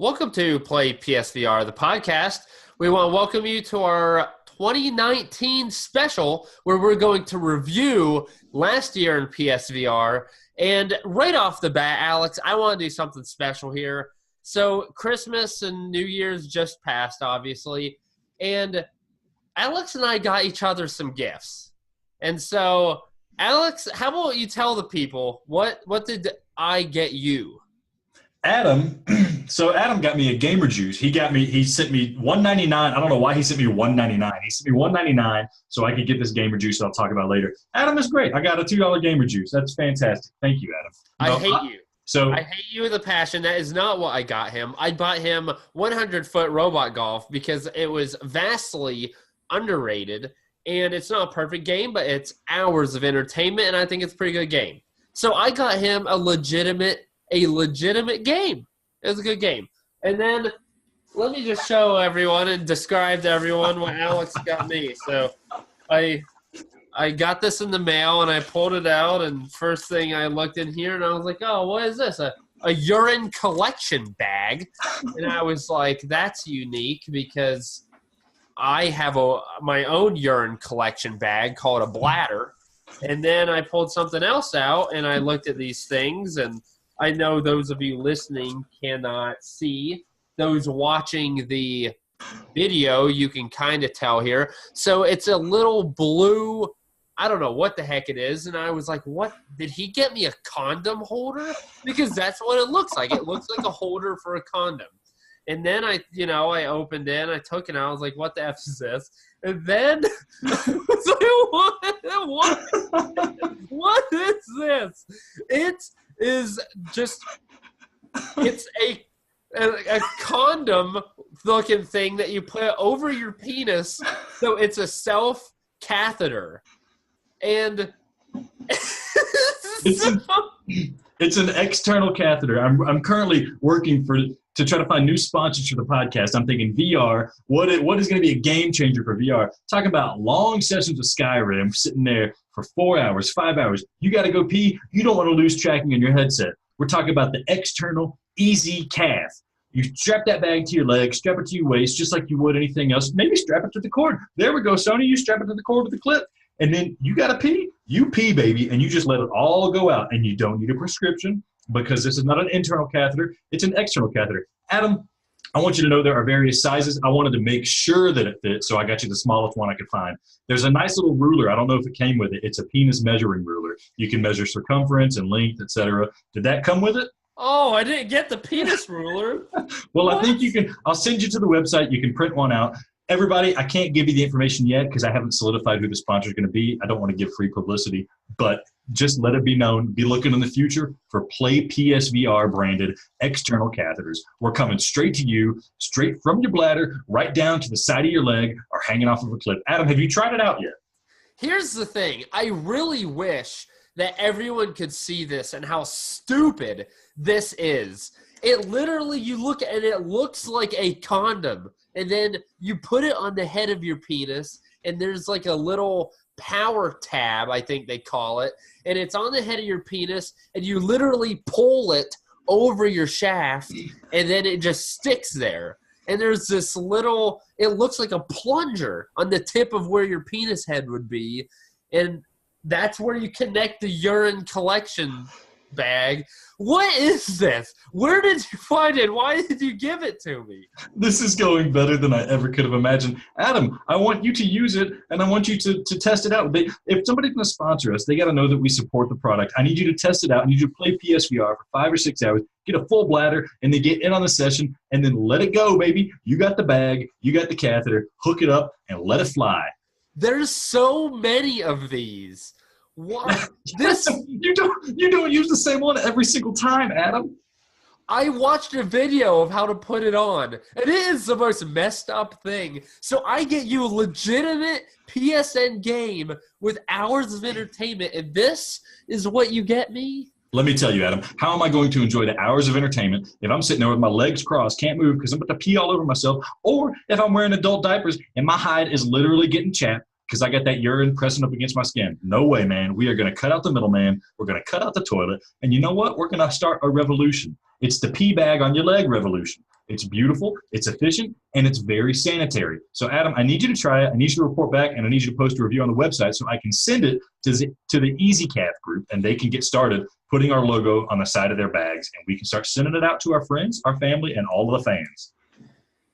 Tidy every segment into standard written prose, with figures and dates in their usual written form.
Welcome to PlayPSVR, the podcast. We want to welcome you to our 2019 special where we're going to review last year in PSVR. And right off the bat, Alex, I want to do something special here. So Christmas and New Year's just passed, obviously. And Alex and I got each other some gifts. And so, Alex, how about you tell the people, what did I get you? Adam got me a gamer juice. He sent me $1.99. I don't know why he sent me $1.99. He sent me $1.99 so I could get this gamer juice that I'll talk about later. Adam is great. I got a $2 gamer juice. That's fantastic. Thank you, Adam. I hate you. I hate you with a passion. That is not what I got him. I bought him 100-foot robot golf because it was vastly underrated, and it's not a perfect game, but it's hours of entertainment, and I think it's a pretty good game. So I got him a legitimate game. It was a good game. And then let me just show everyone and describe to everyone what Alex got me. So I got this in the mail, and I pulled it out, and first thing I looked in here, and I was like, oh, what is this? A urine collection bag. And I was like, that's unique because I have my own urine collection bag called a bladder. And then I pulled something else out, and I looked at these things, and I know those of you listening cannot see. Those watching the video, you can kind of tell here. So it's a little blue, I don't know what the heck it is. And I was like, what? Did he get me a condom holder? Because that's what it looks like. It looks like a holder for a condom. And then I opened it, and I took it, and I was like, what the F is this? And then I was like, what is this? It's a condom-looking thing that you put over your penis, so it's a self-catheter. And it's an external catheter. I'm currently working to try to find new sponsors for the podcast. I'm thinking VR. What is going to be a game changer for VR? Talking about long sessions of Skyrim, sitting there for 4 hours, 5 hours. You got to go pee. You don't want to lose tracking in your headset. We're talking about the external easy cath. You strap that bag to your leg, strap it to your waist, just like you would anything else. Maybe strap it to the cord. There we go, Sony. You strap it to the cord with the clip. And then you got to pee. You pee, baby, and you just let it all go out. And you don't need a prescription because this is not an internal catheter. It's an external catheter. Adam, I want you to know there are various sizes. I wanted to make sure that it fits, so I got you the smallest one I could find. There's a nice little ruler. I don't know if it came with it. It's a penis measuring ruler. You can measure circumference and length, etc. Did that come with it? Oh, I didn't get the penis ruler. Well, what? I think you can. I'll send you to the website. You can print one out. Everybody, I can't give you the information yet because I haven't solidified who the sponsor is going to be. I don't want to give free publicity, but just let it be known. Be looking in the future for PlayPSVR branded external catheters. We're coming straight to you, straight from your bladder, right down to the side of your leg or hanging off of a clip. Adam, have you tried it out yet? Here's the thing. I really wish that everyone could see this and how stupid this is. It literally, you look at it, it looks like a condom. And then you put it on the head of your penis, and there's like a little power tab, I think they call it, and it's on the head of your penis, and you literally pull it over your shaft, and then it just sticks there. And there's this little, it looks like a plunger on the tip of where your penis head would be, and that's where you connect the urine collection bag. What is this? Where did you find it? Why did you give it to me? This is going better than I ever could have imagined. Adam, I want you to use it, and I want you to test it out. If somebody's going to sponsor us, they got to know that we support the product. I need you to test it out. I need you to play PSVR for 5 or 6 hours, get a full bladder, and then get in on the session, and then let it go, baby. You got the bag, you got the catheter, hook it up, and let it fly. There's so many of these. What? You don't use the same one every single time, Adam. I watched a video of how to put it on. It is the most messed up thing. So I get you a legitimate PSN game with hours of entertainment, and this is what you get me? Let me tell you, Adam, how am I going to enjoy the hours of entertainment if I'm sitting there with my legs crossed, can't move because I'm about to pee all over myself, or if I'm wearing adult diapers and my hide is literally getting chapped because I got that urine pressing up against my skin? No way, man. We are going to cut out the middleman. We're going to cut out the toilet. And you know what? We're going to start a revolution. It's the pee bag on your leg revolution. It's beautiful, it's efficient, and it's very sanitary. So, Adam, I need you to try it. I need you to report back, and I need you to post a review on the website so I can send it to the EasyCath group, and they can get started putting our logo on the side of their bags, and we can start sending it out to our friends, our family, and all of the fans.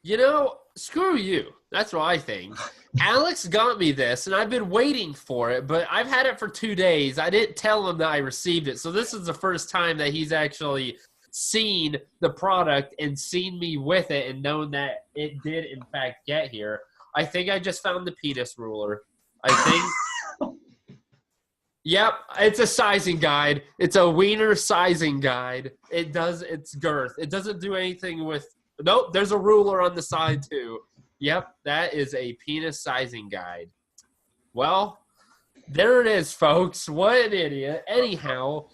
You know, screw you. That's what I think. Alex got me this, and I've been waiting for it, but I've had it for 2 days. I didn't tell him that I received it, so this is the first time that he's actually seen the product and seen me with it and known that it did, in fact, get here. I think I just found the penis ruler. I think yep, it's a sizing guide. It's a wiener sizing guide. It does its girth. It doesn't do anything with – nope, there's a ruler on the side too. Yep, that is a penis sizing guide. Well, there it is, folks. What an idiot. Anyhow,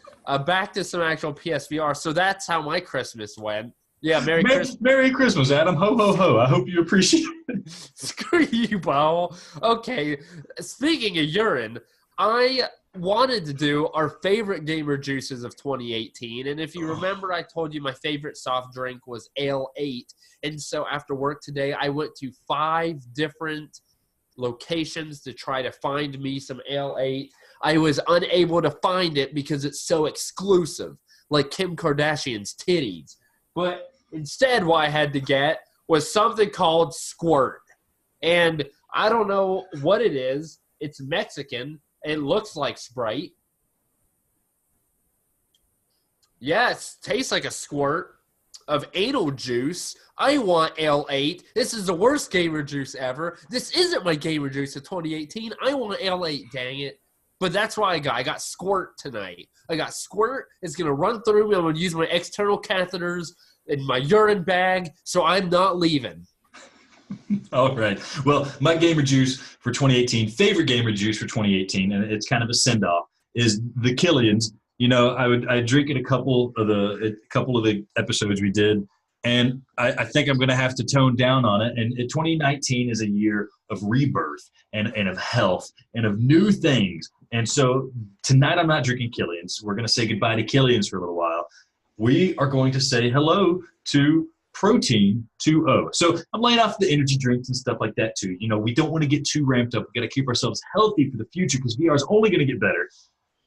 back to some actual PSVR. So that's how my Christmas went. Yeah, Merry Christmas. Merry Christmas, Adam. Ho, ho, ho. I hope you appreciate it. Screw you, Bo. Okay, speaking of urine, I wanted to do our favorite gamer juices of 2018. And if you remember, I told you my favorite soft drink was Ale 8. And so after work today, I went to 5 different locations to try to find me some Ale 8. I was unable to find it because it's so exclusive, like Kim Kardashian's titties. But instead, what I had to get was something called Squirt. And I don't know what it is. It's Mexican. It looks like Sprite. Yes, tastes like a squirt of anal juice. I want Ale 8. This is the worst gamer juice ever. This isn't my gamer juice of 2018. I want Ale 8, dang it. But that's what I got. I got Squirt tonight. I got Squirt. It's going to run through me. I'm going to use my external catheters in my urine bag, so I'm not leaving. All right. Well, my gamer juice for 2018, favorite gamer juice for 2018, and it's kind of a send-off, is the Killians. You know, I drink in a couple of the episodes we did, and I think I'm going to have to tone down on it. And 2019 is a year of rebirth and of health and of new things. And so tonight I'm not drinking Killians. We're going to say goodbye to Killians for a little while. We are going to say hello to Protein 2.0. So I'm laying off the energy drinks and stuff like that too. You know, we don't want to get too ramped up. We got to keep ourselves healthy for the future because VR is only going to get better.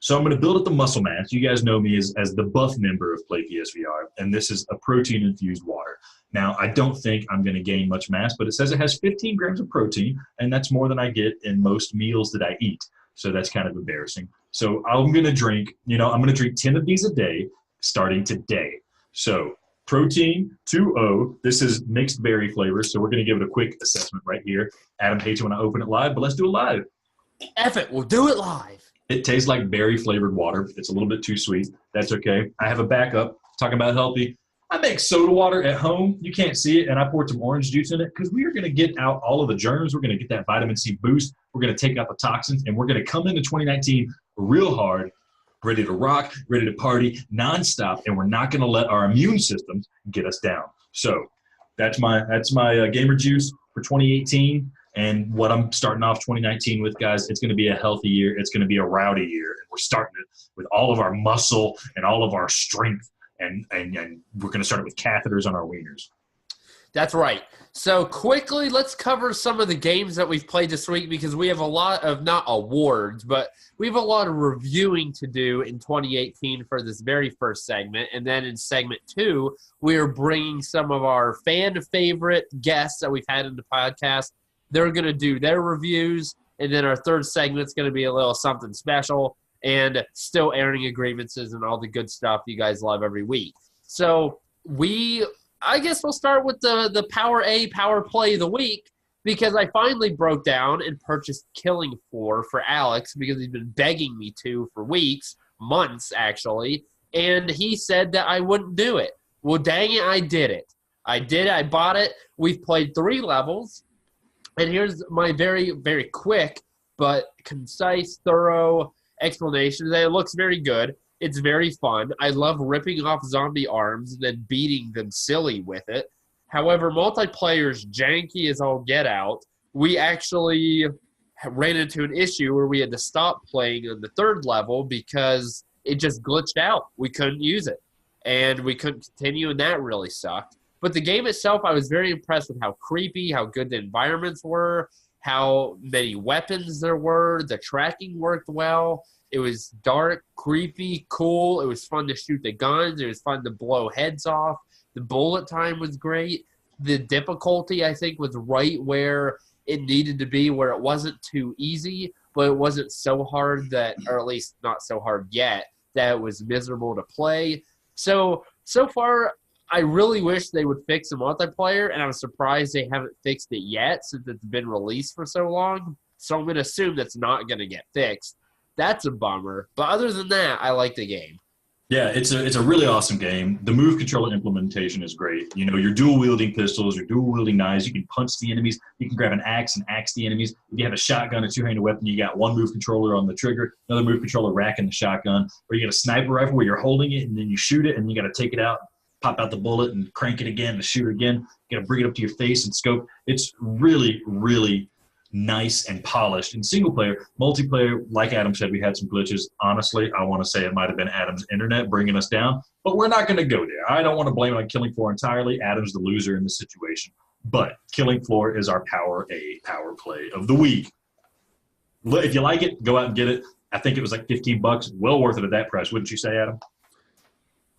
So I'm going to build up the muscle mass. You guys know me as the buff member of PlayPSVR, and this is a protein-infused water. Now, I don't think I'm going to gain much mass, but it says it has 15 grams of protein, and that's more than I get in most meals that I eat. So that's kind of embarrassing. So I'm going to drink, I'm going to drink 10 of these a day starting today. So Protein 2.0. This is mixed berry flavor, so we're going to give it a quick assessment right here. Adam hates it when I open it live, but let's do it live. F it, we'll do it live. It tastes like berry-flavored water. It's a little bit too sweet. That's okay. I have a backup. Talking about healthy, I make soda water at home. You can't see it, and I poured some orange juice in it because we are going to get out all of the germs. We're going to get that vitamin C boost. We're going to take out the toxins, and we're going to come into 2019 real hard, ready to rock, ready to party nonstop, and we're not going to let our immune systems get us down. So that's my gamer juice for 2018. And what I'm starting off 2019 with, guys, it's going to be a healthy year. It's going to be a rowdy year. And we're starting it with all of our muscle and all of our strength. And we're going to start it with catheters on our wieners. That's right. So quickly, let's cover some of the games that we've played this week because we have a lot of, not awards, but we have a lot of reviewing to do in 2018 for this very first segment. And then in segment 2, we are bringing some of our fan favorite guests that we've had in the podcast. They're going to do their reviews, and then our third segment's going to be a little something special and still airing grievances and all the good stuff you guys love every week. So I guess we'll start with the power play of the week because I finally broke down and purchased Killing Floor for Alex because he's been begging me to for weeks, months actually, and he said that I wouldn't do it. Well, dang it, I did it. I bought it. We've played 3 levels. And here's my very, very quick but concise, thorough explanation. That it looks very good. It's very fun. I love ripping off zombie arms and then beating them silly with it. However, multiplayer's janky as all get out. We actually ran into an issue where we had to stop playing on the 3rd level because it just glitched out. We couldn't use it. And we couldn't continue, and that really sucked. But the game itself, I was very impressed with how creepy, how good the environments were, how many weapons there were. The tracking worked well. It was dark, creepy, cool. It was fun to shoot the guns. It was fun to blow heads off. The bullet time was great. The difficulty, I think, was right where it needed to be, where it wasn't too easy, but it wasn't so hard that, or at least not so hard yet, that it was miserable to play. So far, I really wish they would fix the multiplayer, and I'm surprised they haven't fixed it yet since it's been released for so long. So I'm going to assume that's not going to get fixed. That's a bummer. But other than that, I like the game. Yeah, it's a really awesome game. The move controller implementation is great. You know, you're dual-wielding pistols, you're dual-wielding knives. You can punch the enemies. You can grab an axe and axe the enemies. If you have a shotgun, a two-handed weapon, you got one move controller on the trigger, another move controller racking the shotgun. Or you get a sniper rifle where you're holding it and then you shoot it and you got to take it out, pop out the bullet and crank it again to shoot it again. You got to bring it up to your face and scope. It's really, really nice and polished. In single player, multiplayer, like Adam said, we had some glitches. Honestly, I want to say it might have been Adam's internet bringing us down, but we're not going to go there. I don't want to blame it on Killing Floor entirely. Adam's the loser in the situation, but Killing Floor is our power play of the week. If you like it, go out and get it. I think it was like $15. Well worth it at that price, wouldn't you say, Adam?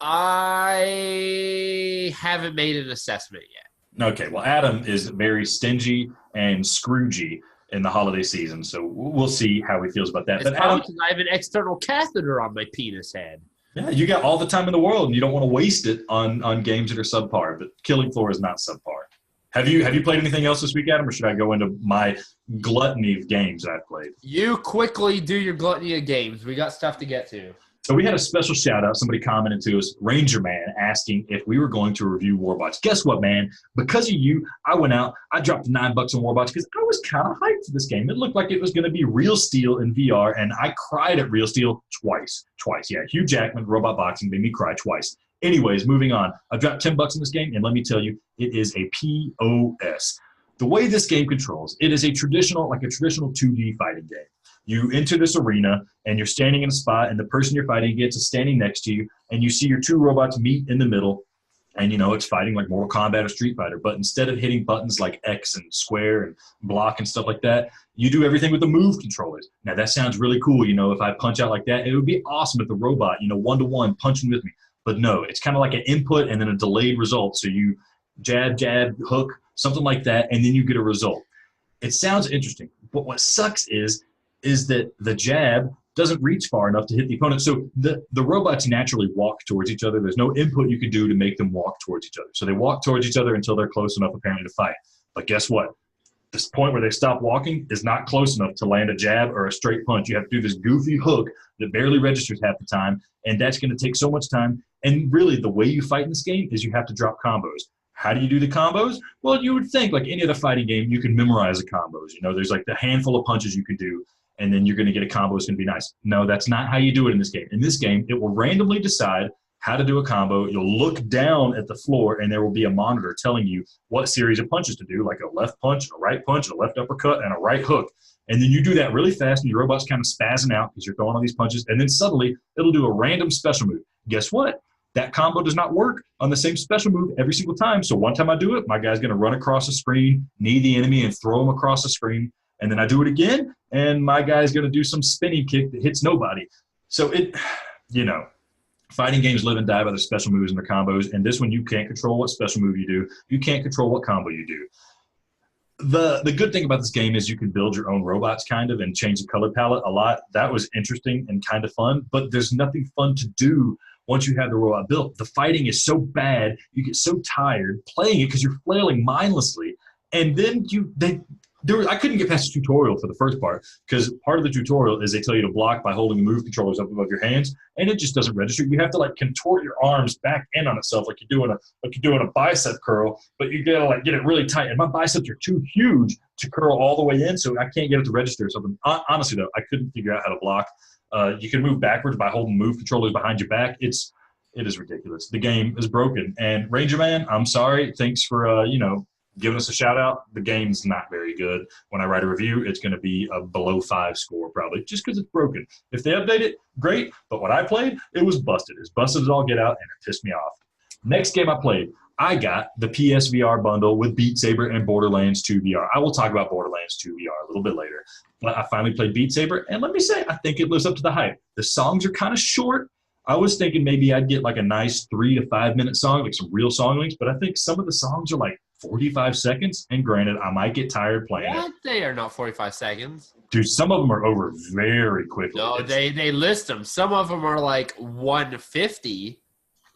I haven't made an assessment yet. Okay, well, Adam is very stingy and Scroogey in the holiday season, so we'll see how he feels about that. It's but probably Adam, because I have an external catheter on my penis head. Yeah, you got all the time in the world, and you don't want to waste it on games that are subpar. But Killing Floor is not subpar. Have you played anything else this week, Adam, or should I go into my gluttony of games that I've played? You quickly do your gluttony of games. We got stuff to get to. So we had a special shout out. Somebody commented to us, Ranger Man, asking if we were going to review Warbots. Guess what, man? Because of you, I went out. I dropped $9 on Warbots because I was kind of hyped for this game. It looked like it was going to be Real Steel in VR, and I cried at Real Steel twice. Yeah, Hugh Jackman, Robot Boxing, made me cry twice. Anyways, moving on. I dropped $10 in this game, and let me tell you, it is a POS. The way this game controls, it is a traditional 2D fighting game. You enter this arena, and you're standing in a spot, and the person you're fighting against is standing next to you, and you see your two robots meet in the middle, and, it's fighting like Mortal Kombat or Street Fighter, but instead of hitting buttons like X and square and block and stuff like that, you do everything with the move controllers. Now, that sounds really cool. If I punch out like that, it would be awesome if the robot, one-to-one punching with me. But no, it's kind of like an input and then a delayed result. So you jab, hook, something like that, and then you get a result. It sounds interesting, but what sucks is that the jab doesn't reach far enough to hit the opponent. So the robots naturally walk towards each other. There's no input you can do to make them walk towards each other. So they walk towards each other until they're close enough, apparently, to fight. But guess what? This point where they stop walking is not close enough to land a jab or a straight punch. You have to do this goofy hook that barely registers half the time, and that's going to take so much time. And really, the way you fight in this game is you have to drop combos. How do you do the combos? Well, you would think, like any other fighting game, you can memorize the combos. There's like the handful of punches you can do, and then you're going to get a combo. It's going to be nice. No, that's not how you do it in this game. In this game, it will randomly decide how to do a combo. You'll look down at the floor, and there will be a monitor telling you what series of punches to do, like a left punch, a right punch, a left uppercut, and a right hook. And then you do that really fast, and your robot's kind of spazzing out because you're throwing all these punches, and then suddenly it'll do a random special move. Guess what? That combo does not work on the same special move every single time. So one time I do it, my guy's going to run across the screen, knee the enemy, and throw him across the screen. And then I do it again, and my guy's going to do some spinning kick that hits nobody. So fighting games live and die by their special moves and their combos. And this one, you can't control what special move you do. You can't control what combo you do. The good thing about this game is you can build your own robots kind of and change the color palette a lot. That was interesting and kind of fun, but there's nothing fun to do once you have the robot built. The fighting is so bad, you get so tired playing it because you're flailing mindlessly. And then I couldn't get past the tutorial for the first part because part of the tutorial is they tell you to block by holding the move controllers up above your hands, and it just doesn't register. You have to contort your arms back in on itself like you're doing a bicep curl, but you gotta get it really tight. And my biceps are too huge to curl all the way in, so I can't get it to register or something. Honestly though, I couldn't figure out how to block. You can move backwards by holding move controllers behind your back. It is ridiculous. The game is broken. And Ranger Man, I'm sorry. Thanks for giving us a shout out. The game's not very good. When I write a review, it's going to be a below 5 score probably, just because it's broken. If they update it, great. But when I played, it was busted. It's busted as all get out, and it pissed me off. Next game I played, I got the PSVR bundle with Beat Saber and Borderlands 2 VR. I will talk about Borderlands 2 VR a little bit later. But I finally played Beat Saber, and let me say, I think it lives up to the hype. The songs are kind of short. I was thinking maybe I'd get like a nice 3 to 5 minute song, like some real song links, but I think some of the songs are like 45 seconds, and granted, I might get tired playing it. They are not 45 seconds. Dude, some of them are over very quickly. No, they list them. Some of them are like 150.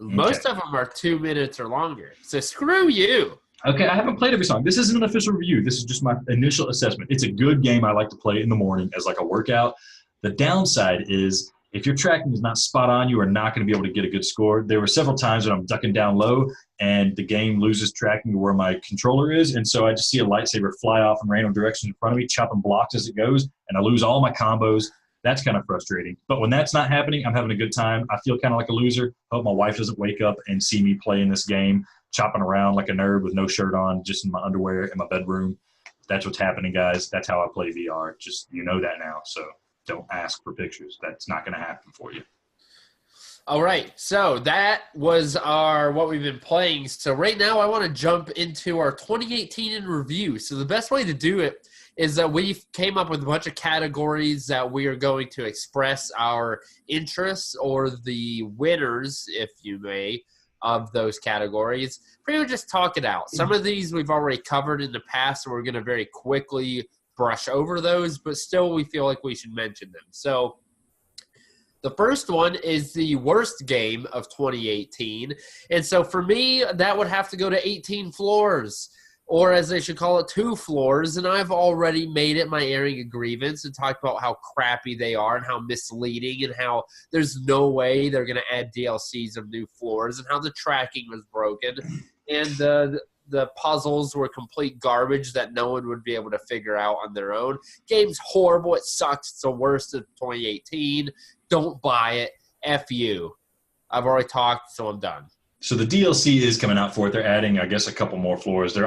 Most of them are 2 minutes or longer. So screw you. Okay, I haven't played every song. This isn't an official review. This is just my initial assessment. It's a good game I like to play in the morning as like a workout. The downside is if your tracking is not spot on, you are not going to be able to get a good score. There were several times when I'm ducking down low and the game loses tracking to where my controller is, and so I just see a lightsaber fly off in random directions in front of me, chopping blocks as it goes, and I lose all my combos. That's kind of frustrating. But when that's not happening, I'm having a good time. I feel kind of like a loser. I hope my wife doesn't wake up and see me playing this game, chopping around like a nerd with no shirt on, just in my underwear in my bedroom. That's what's happening, guys. That's how I play VR. Just, you know that now. So don't ask for pictures. That's not going to happen for you. All right. So that was what we've been playing. So right now I want to jump into our 2018 in review. So the best way to do it is that we came up with a bunch of categories that we are going to express our interests or the winners, if you may, of those categories. Pretty much just talk it out. Some of these we've already covered in the past, so we're going to very quickly brush over those, but still we feel like we should mention them. So the first one is the worst game of 2018. And so for me, that would have to go to 18 Floors. Or as they should call it, 2 Floors, and I've already made it my airing of grievance and talked about how crappy they are and how misleading and how there's no way they're going to add DLCs of new floors and how the tracking was broken and the puzzles were complete garbage that no one would be able to figure out on their own. Game's horrible. It sucks. It's the worst of 2018. Don't buy it. F you. I've already talked, so I'm done. So the DLC is coming out for it. They're adding, I guess, a couple more floors. They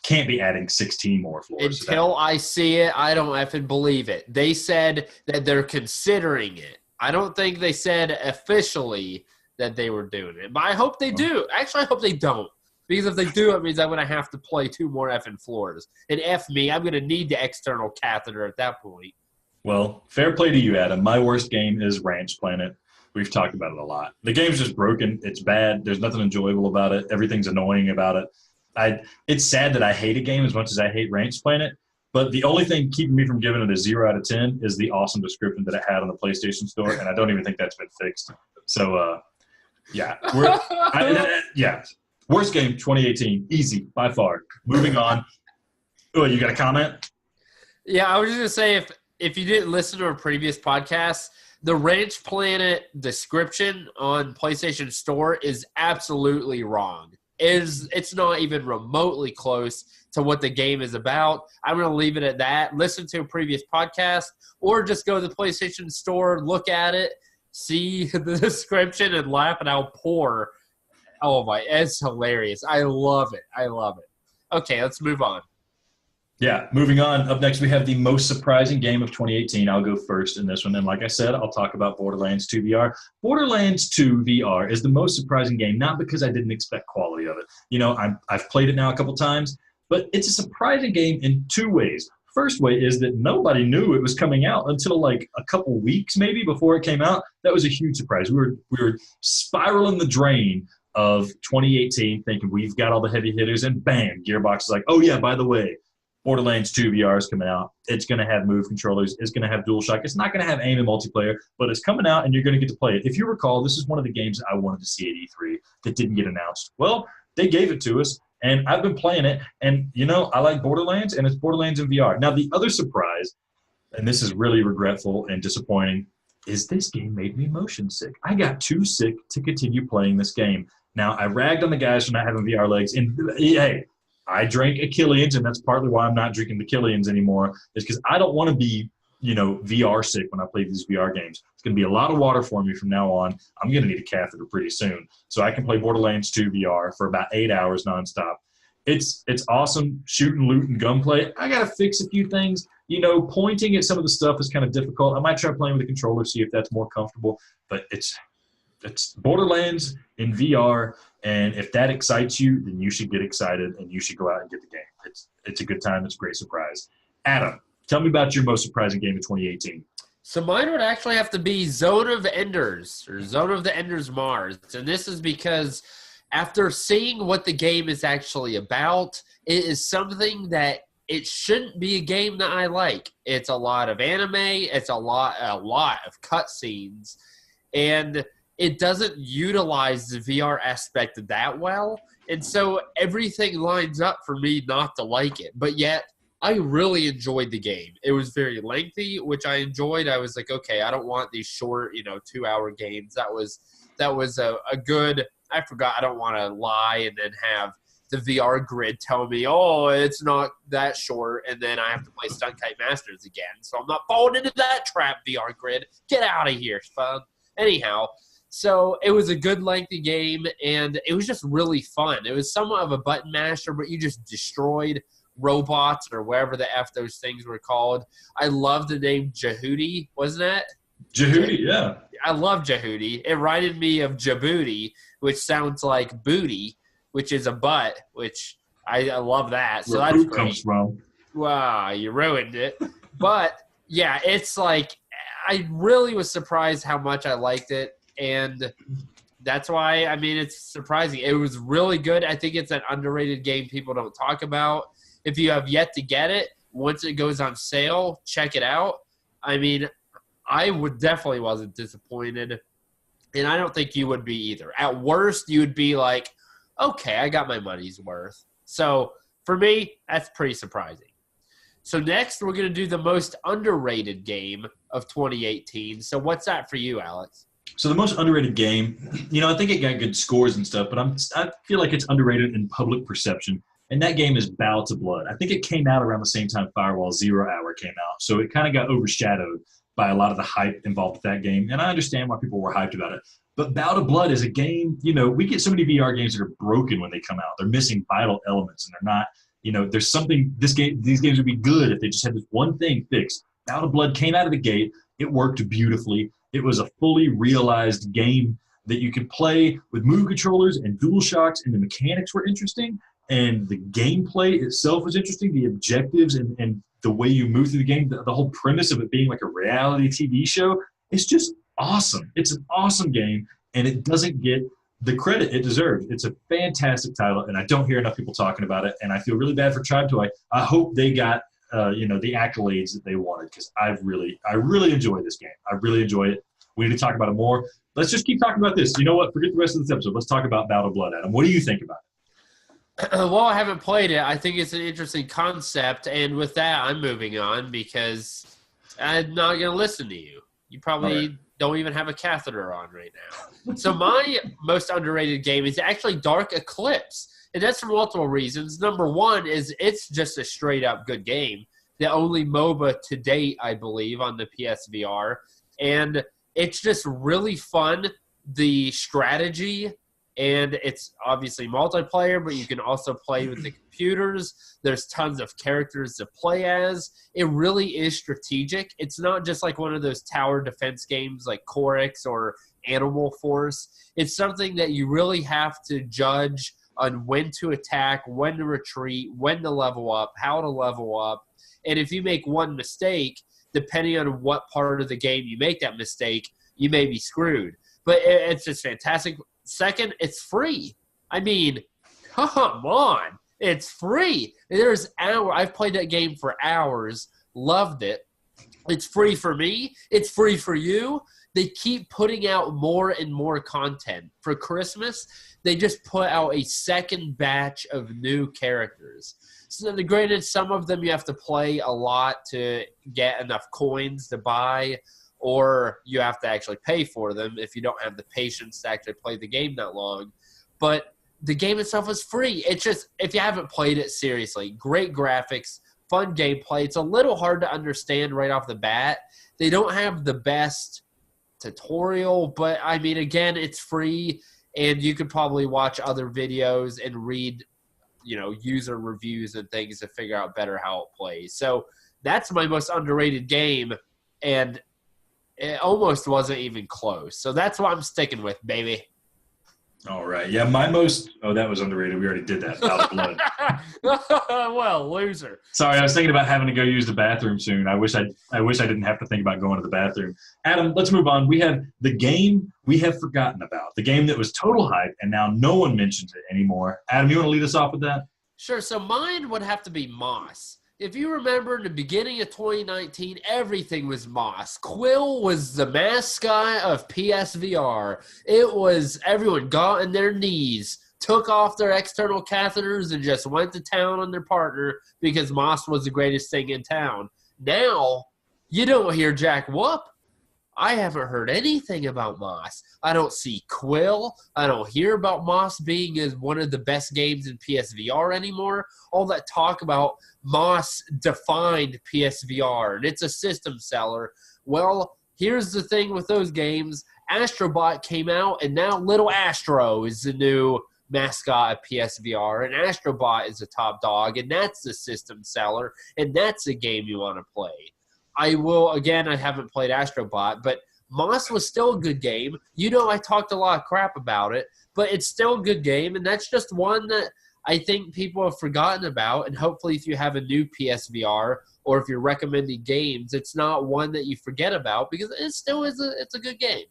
can't be adding 16 more floors. Until I see it, I don't effing believe it. They said that they're considering it. I don't think they said officially that they were doing it. But I hope they do. Actually, I hope they don't. Because if they do, it means I'm going to have to play 2 more effing floors. And F me, I'm going to need the external catheter at that point. Well, fair play to you, Adam. My worst game is Ranch Planet. We've talked about it a lot. The game's just broken. It's bad. There's nothing enjoyable about it. Everything's annoying about it. It's sad that I hate a game as much as I hate Ranch Planet, but the only thing keeping me from giving it a 0 out of 10 is the awesome description that it had on the PlayStation Store, and I don't even think that's been fixed. So, yeah. Worst game, 2018. Easy, by far. Moving on. Oh, you got a comment? Yeah, I was just going to say, if you didn't listen to our previous podcast, the Ranch Planet description on PlayStation Store is absolutely wrong. It's not even remotely close to what the game is about. I'm going to leave it at that. Listen to a previous podcast or just go to the PlayStation Store, look at it, see the description, and laugh at how poor. Oh, my. It's hilarious. I love it. I love it. Okay, let's move on. Yeah, moving on. Up next, we have the most surprising game of 2018. I'll go first in this one. And like I said, I'll talk about Borderlands 2 VR. Borderlands 2 VR is the most surprising game, not because I didn't expect quality of it. You know, I've played it now a couple times, but it's a surprising game in 2 ways. First way is that nobody knew it was coming out until like a couple weeks maybe before it came out. That was a huge surprise. We were spiraling the drain of 2018 thinking we've got all the heavy hitters, and bam, Gearbox is like, oh yeah, by the way, Borderlands 2 VR is coming out. It's going to have Move controllers. It's going to have DualShock. It's not going to have aim and multiplayer, but it's coming out, and you're going to get to play it. If you recall, this is one of the games I wanted to see at E3 that didn't get announced. Well, they gave it to us, and I've been playing it, and, you know, I like Borderlands, and it's Borderlands in VR. Now, the other surprise, and this is really regretful and disappointing, is this game made me motion sick. I got too sick to continue playing this game. Now, I ragged on the guys for not having VR legs, and, hey, I drank a Killian's, and that's partly why I'm not drinking the Killian's anymore, is because I don't want to be, you know, VR sick when I play these VR games. It's going to be a lot of water for me from now on. I'm going to need a catheter pretty soon. So I can play Borderlands 2 VR for about 8 hours nonstop. It's awesome, shooting, loot, and gunplay. I got to fix a few things. You know, pointing at some of the stuff is kind of difficult. I might try playing with a controller, see if that's more comfortable. But it's Borderlands in VR, And if that excites you, then you should get excited and you should go out and get the game. It's a good time. It's a great surprise. Adam, tell me about your most surprising game of 2018. So mine would actually have to be Zone of Enders, or Zone of the Enders Mars. And this is because after seeing what the game is actually about, it is something that it shouldn't be a game that I like. It's a lot of anime. It's a lot of cutscenes. And it doesn't utilize the VR aspect that well. And so everything lines up for me not to like it. But yet, I really enjoyed the game. It was very lengthy, which I enjoyed. I was like, okay, I don't want these short, 2-hour games. That was a good – I forgot. I don't want to lie and then have the VR grid tell me, oh, it's not that short, and then I have to play Stunt Kite Masters again. So I'm not falling into that trap, VR grid. Get out of here, fun. Anyhow, so it was a good lengthy game, and it was just really fun. It was somewhat of a button masher, but you just destroyed robots or wherever the F those things were called. I love the name Jehudi, wasn't it? Jehudi, yeah. I love Jehudi. It reminded me of Djibouti, which sounds like booty, which is a butt, which I love that. So that's great. Comes from. Wow, you ruined it. But, yeah, it's like I really was surprised how much I liked it, and that's why, it's surprising. It was really good. I think it's an underrated game people don't talk about. If you have yet to get it, once it goes on sale, check it out. I definitely wasn't disappointed, and I don't think you would be either. At worst, you would be like, okay, I got my money's worth. So for me, that's pretty surprising. So next, we're going to do the most underrated game of 2018. So what's that for you, Alex? So the most underrated game, I think it got good scores and stuff, but I feel like it's underrated in public perception. And that game is Ballad to Blood. I think it came out around the same time Firewall Zero Hour came out. So it kind of got overshadowed by a lot of the hype involved with that game. And I understand why people were hyped about it. But Ballad of Blood is a game, we get so many VR games that are broken when they come out. They're missing vital elements, and they're not, there's something, these games would be good if they just had this one thing fixed. Ballad of Blood came out of the gate. It worked beautifully. It was a fully realized game that you could play with move controllers and dual shocks, and the mechanics were interesting. And the gameplay itself was interesting. The objectives and the way you move through the game, the whole premise of it being like a reality TV show, it's just awesome. It's an awesome game, and it doesn't get the credit it deserves. It's a fantastic title, and I don't hear enough people talking about it, and I feel really bad for Tribe Toy. I hope they got the accolades that they wanted, because I really enjoy this game. I really enjoy it. We need to talk about it more. Let's just keep talking about this. You know what? Forget the rest of this episode. Let's talk about Ballad of Blood, Adam. What do you think about it? Well, I haven't played it. I think it's an interesting concept, and with that, I'm moving on because I'm not going to listen to you. You probably don't even have a catheter on right now. So my most underrated game is actually Dark Eclipse, and that's for multiple reasons. Number one is it's just a straight-up good game. The only MOBA to date, I believe, on the PSVR, and it's just really fun. The strategy, and it's obviously multiplayer, but you can also play with the computers. There's tons of characters to play as. It really is strategic. It's not just like one of those tower defense games like Corix or Animal Force. It's something that you really have to judge on when to attack, when to retreat, when to level up, how to level up. And if you make one mistake, depending on what part of the game you make that mistake, you may be screwed. But it's just fantastic. Second, it's free. Come on. It's free. I've played that game for hours, loved it. It's free for me. It's free for you. They keep putting out more and more content. For Christmas, they just put out a second batch of new characters. So granted, some of them you have to play a lot to get enough coins to buy, or you have to actually pay for them if you don't have the patience to actually play the game that long. But the game itself is free. It's just, if you haven't played it, seriously, great graphics, fun gameplay. It's a little hard to understand right off the bat. They don't have the best tutorial, but again, it's free, and you could probably watch other videos and read, user reviews and things to figure out better how it plays. So that's my most underrated game, and it almost wasn't even close. So that's what I'm sticking with, baby. All right. Yeah, my most. Oh, that was underrated. We already did that. Out of blood. Well, loser. Sorry, I was thinking about having to go use the bathroom soon. I wish I didn't have to think about going to the bathroom. Adam, let's move on. We have the game we have forgotten about. The game that was total hype, and now no one mentions it anymore. Adam, you want to lead us off with that? Sure. So mine would have to be Moss. If you remember in the beginning of 2019, everything was Moss. Quill was the mascot of PSVR. It was everyone got on their knees, took off their external catheters, and just went to town on their partner because Moss was the greatest thing in town. Now, you don't hear Jack Whoop. I haven't heard anything about Moss. I don't see Quill. I don't hear about Moss being as one of the best games in PSVR anymore. All that talk about Moss defined PSVR, and it's a system seller. Well, here's the thing with those games. Astrobot came out, and now Little Astro is the new mascot of PSVR, and Astrobot is a top dog, and that's the system seller, and that's the game you want to play. I haven't played Astrobot, but Moss was still a good game. You know, I talked a lot of crap about it, but it's still a good game, and that's just one that I think people have forgotten about, and hopefully if you have a new PSVR or if you're recommending games, it's not one that you forget about because it still is it's a good game.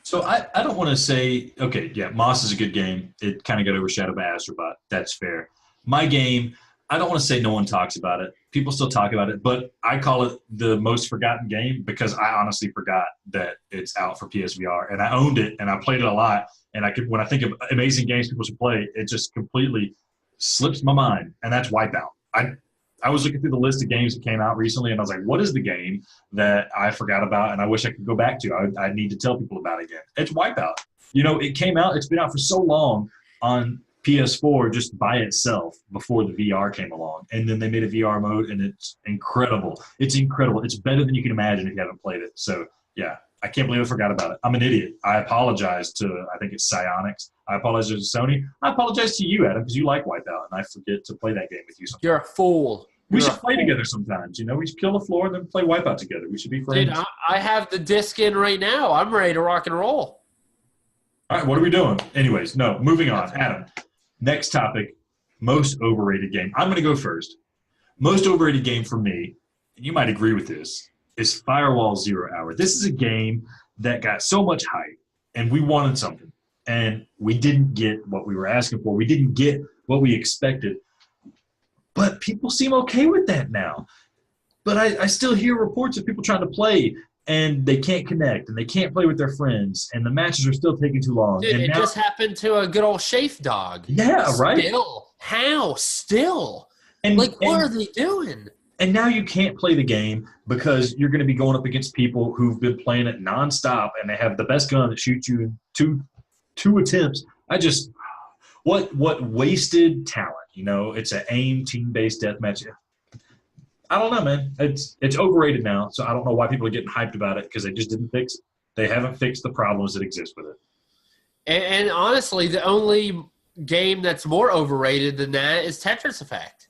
So I don't want to say, okay, yeah, Moss is a good game. It kind of got overshadowed by Astrobot. That's fair. My game, I don't want to say no one talks about it. People still talk about it, but I call it the most forgotten game because I honestly forgot that it's out for PSVR, and I owned it and I played it a lot. And when I think of amazing games people should play, it just completely slips my mind, and that's Wipeout. I was looking through the list of games that came out recently, and I was like, what is the game that I forgot about and I wish I could go back to? I need to tell people about it again. It's Wipeout. You know, it came out, it's been out for so long on PS4 just by itself before the VR came along. And then they made a VR mode, and it's incredible. It's incredible. It's better than you can imagine if you haven't played it. So, yeah, I can't believe I forgot about it. I'm an idiot. I apologize to, I think it's Psyonix. I apologize to Sony. I apologize to you, Adam, because you like Wipeout, and I forget to play that game with you sometimes. You're a fool. We should play together sometimes. You know, we should kill the floor and then play Wipeout together. We should be friends. Dude, I have the disc in right now. I'm ready to rock and roll. All right, what are we doing? Anyways, no, moving on. Adam. Next topic, most overrated game. I'm going to go first. Most overrated game for me, and you might agree with this, is Firewall Zero Hour. This is a game that got so much hype, and we wanted something, and we didn't get what we were asking for. We didn't get what we expected, but people seem okay with that now. But I still hear reports of people trying to play, and they can't connect, and they can't play with their friends, and the matches are still taking too long. Dude, and it just happened to a good old Shafe dog. Yeah, right? Still. How? Still? And, what are they doing? And now you can't play the game because you're going to be going up against people who've been playing it nonstop, and they have the best gun that shoots you in two attempts. What wasted talent, you know? It's an aim, team-based deathmatch. I don't know, man. It's overrated now, so I don't know why people are getting hyped about it because they just didn't fix it. They haven't fixed the problems that exist with it. And honestly, the only game that's more overrated than that is Tetris Effect.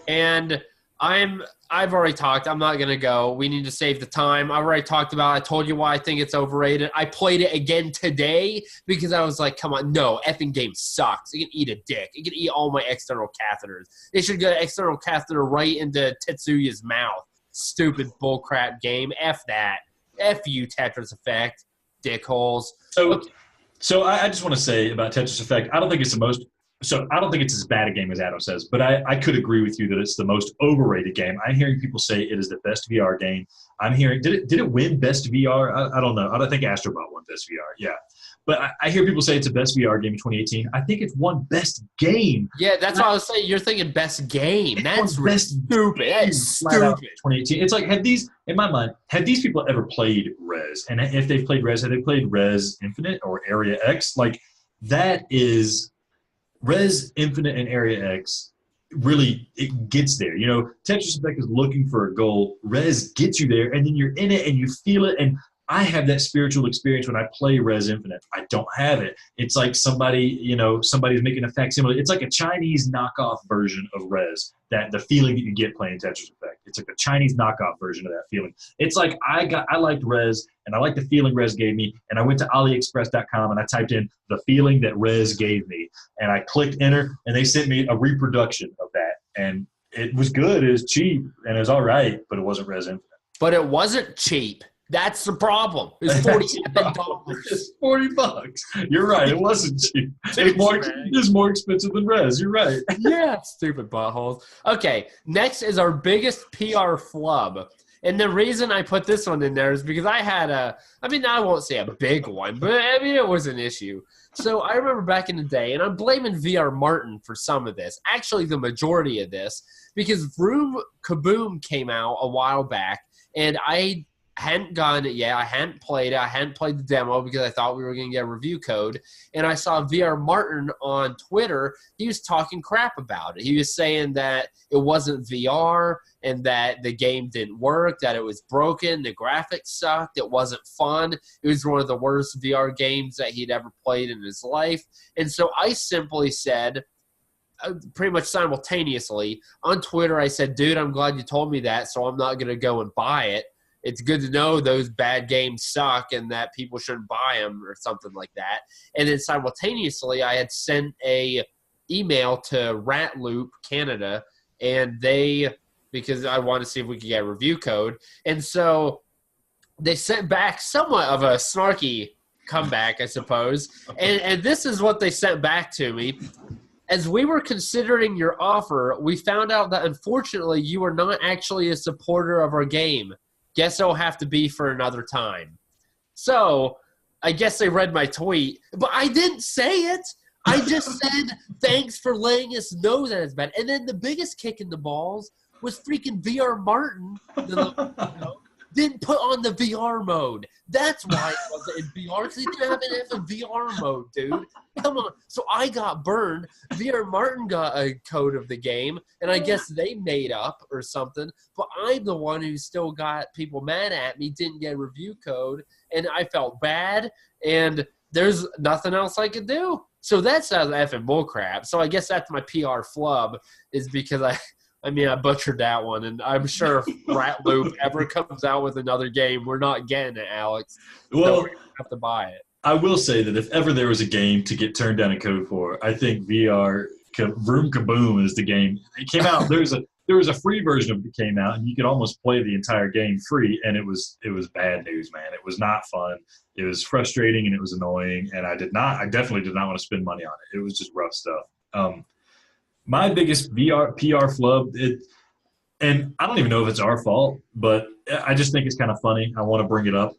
And I've already talked. I'm not going to go. We need to save the time. I've already talked about it. I told you why I think it's overrated. I played it again today because I was like, come on, no, effing game sucks. It can eat a dick. It can eat all my external catheters. It should get an external catheter right into Tetsuya's mouth. Stupid bullcrap game. F that. F you, Tetris Effect. Dickholes. So I just want to say about Tetris Effect, I don't think it's as bad a game as Adam says, but I could agree with you that it's the most overrated game. I'm hearing people say it is the best VR game. I'm hearing, did it win best VR? I don't know. I don't think Astrobot won best VR. Yeah. But I hear people say it's the best VR game in 2018. I think it's won best game. Yeah, that's what I was saying. You're thinking best game. That's stupid. That's stupid. 2018. It's like, in my mind, have these people ever played Res? And if they've played Res, have they played Res Infinite or Area X? Like, that is Res Infinite and Area X. Really, it gets there. You know, Tetris Effect is looking for a goal. Res gets you there, and then you're in it and you feel it. And I have that spiritual experience when I play Res Infinite. I don't have it. It's like somebody's making a facsimile. It's like a Chinese knockoff version of Res, that the feeling that you get playing Tetris Effect. It's like a Chinese knockoff version of that feeling. It's like I liked Rez, and I liked the feeling Rez gave me, and I went to AliExpress.com and I typed in the feeling that Rez gave me, and I clicked enter, and they sent me a reproduction of that, and it was good. It was cheap, and it was all right, but it wasn't Rez Infinite. But it wasn't cheap. That's the problem. It's $47. It's $40. You're right. It wasn't cheap. It's more expensive than Rez. You're right. Yeah, stupid buttholes. Okay, next is our biggest PR flub. And the reason I put this one in there is because I had I won't say a big one, but it was an issue. So I remember back in the day, and I'm blaming VR Martin for some of this, actually the majority of this, because Vroom Kaboom came out a while back, and I hadn't gotten it yet. I hadn't played it. I hadn't played the demo because I thought we were going to get a review code. And I saw VR Martin on Twitter. He was talking crap about it. He was saying that it wasn't VR and that the game didn't work, that it was broken, the graphics sucked, it wasn't fun. It was one of the worst VR games that he'd ever played in his life. And so I simply said, pretty much simultaneously, on Twitter, I said, dude, I'm glad you told me that, so I'm not going to go and buy it. It's good to know those bad games suck and that people shouldn't buy them or something like that. And then simultaneously, I had sent a email to Ratloop Canada, and because I wanted to see if we could get a review code. And so they sent back somewhat of a snarky comeback, I suppose. And this is what they sent back to me. As we were considering your offer, we found out that unfortunately you are not actually a supporter of our game. Guess it'll have to be for another time. So I guess they read my tweet, but I didn't say it. I just said, thanks for letting us know that it's bad. And then the biggest kick in the balls was freaking VR Martin didn't put on the VR mode. That's why it wasn't in VR, because he didn't have an F in VR mode, dude. Come on. So I got burned. VR Martin got a code of the game, and I guess they made up or something. But I'm the one who still got people mad at me, didn't get a review code, and I felt bad, and there's nothing else I could do. So that's effing bullcrap. So I guess that's my PR flub, is because I butchered that one, and I'm sure if Ratloop ever comes out with another game, we're not getting it, Alex. Well, so we're going to have to buy it. I will say that if ever there was a game to get turned down a code for, I think VR Vroom Kaboom is the game. It came out. There was a free version of it that came out, and you could almost play the entire game free, and it was bad news, man. It was not fun. It was frustrating, and it was annoying, and I definitely did not want to spend money on it. It was just rough stuff. My biggest VR PR flub, and I don't even know if it's our fault, but I just think it's kind of funny. I want to bring it up.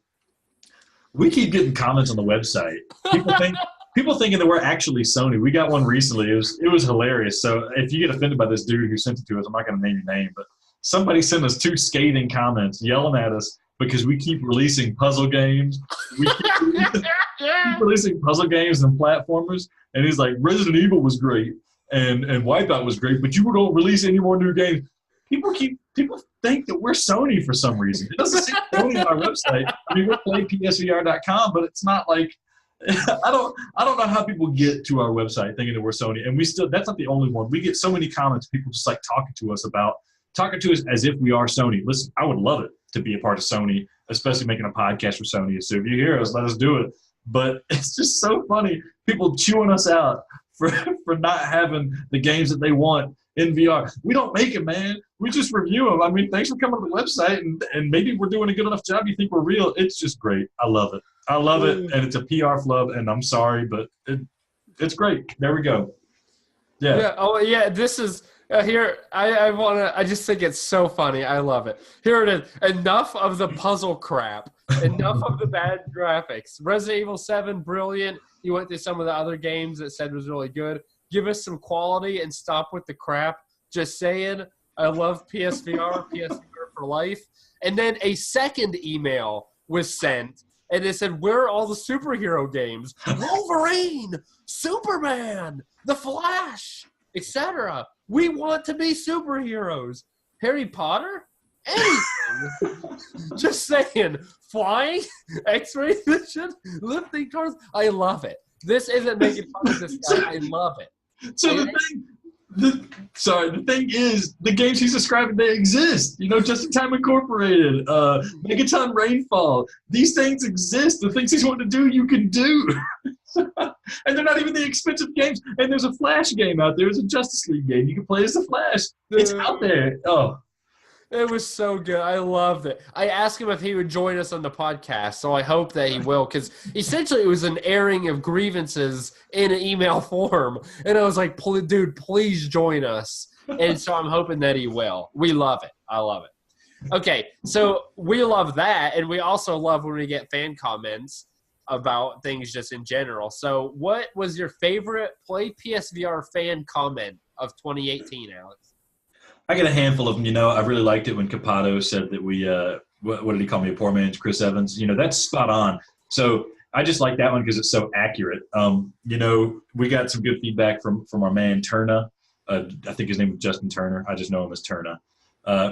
We keep getting comments on the website. People thinking that we're actually Sony. We got one recently. It was hilarious. So if you get offended by this dude who sent it to us, I'm not going to name your name, but somebody sent us 2 scathing comments yelling at us because we keep releasing puzzle games. We keep releasing puzzle games and platformers, and he's like, Resident Evil was great. And Wipeout was great, but you don't release any more new games. People think that we're Sony for some reason. It doesn't say Sony on our website. I mean, we're PlayPSVR.com, but it's not like I don't know how people get to our website thinking that we're Sony. And that's not the only one. We get so many comments, people just like talking to us as if we are Sony. Listen, I would love it to be a part of Sony, especially making a podcast for Sony. So if you hear us, let us do it. But it's just so funny. People chewing us out for not having the games that they want in VR. We don't make them, man. We just review them. I mean, thanks for coming to the website, and maybe we're doing a good enough job. You think we're real. It's just great. I love it. And it's a PR flub, and I'm sorry, but it's great. There we go. Yeah. Yeah. Oh, yeah. This is here. I just think it's so funny. I love it. Here it is. Enough of the puzzle crap. Enough of the bad graphics. Resident Evil 7, brilliant. You went through some of the other games that said was really good. Give us some quality and stop with the crap. Just saying, I love PSVR, PSVR for life. And then a second email was sent, and it said, where are all the superhero games? Wolverine, Superman, The Flash, etc. We want to be superheroes. Harry Potter? Anything. Just saying. Flying, X-ray vision, lifting cars. I love it. This isn't making fun of this guy. I love it. So The thing is, the games he's describing, they exist. You know, Just in Time Incorporated, Megaton Rainfall. These things exist. The things he's wanting to do, you can do. And they're not even the expensive games. And there's a Flash game out there. There's a Justice League game. You can play as the Flash. It's out there. Oh. It was so good. I loved it. I asked him if he would join us on the podcast, so I hope that he will, because essentially it was an airing of grievances in an email form. And I was like, dude, please join us. And so I'm hoping that he will. We love it. I love it. Okay, so we love that, and we also love when we get fan comments about things just in general. So what was your favorite PlayPSVR fan comment of 2018, Alex? I got a handful of them. You know, I really liked it when Capato said that we, what did he call me, a poor man's Chris Evans? You know, that's spot on. So I just like that one because it's so accurate. You know, we got some good feedback from our man Turner. I think his name was Justin Turner. I just know him as Turner.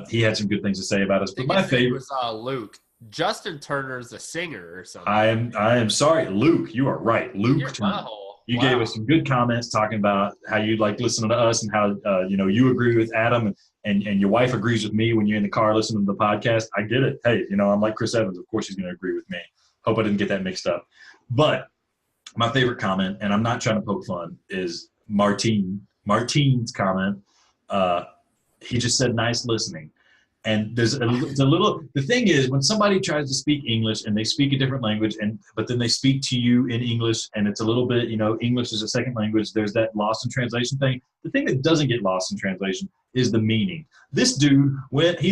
He had some good things to say about us. But my favorite was Luke. Justin Turner's a singer or something. I am sorry, Luke. You are right, Luke Turner. You gave us some good comments talking about how you like listening to us and how you know, you agree with Adam and your wife agrees with me when you're in the car listening to the podcast. I get it. Hey, you know, I'm like Chris Evans. Of course he's going to agree with me. Hope I didn't get that mixed up. But my favorite comment, and I'm not trying to poke fun, is Martine's comment. He just said, "Nice listening." And it's a little, the thing is, when somebody tries to speak English and they speak a different language, but then they speak to you in English, and it's a little bit, you know, English is a second language, there's that lost in translation thing. The thing that doesn't get lost in translation is the meaning. This dude, he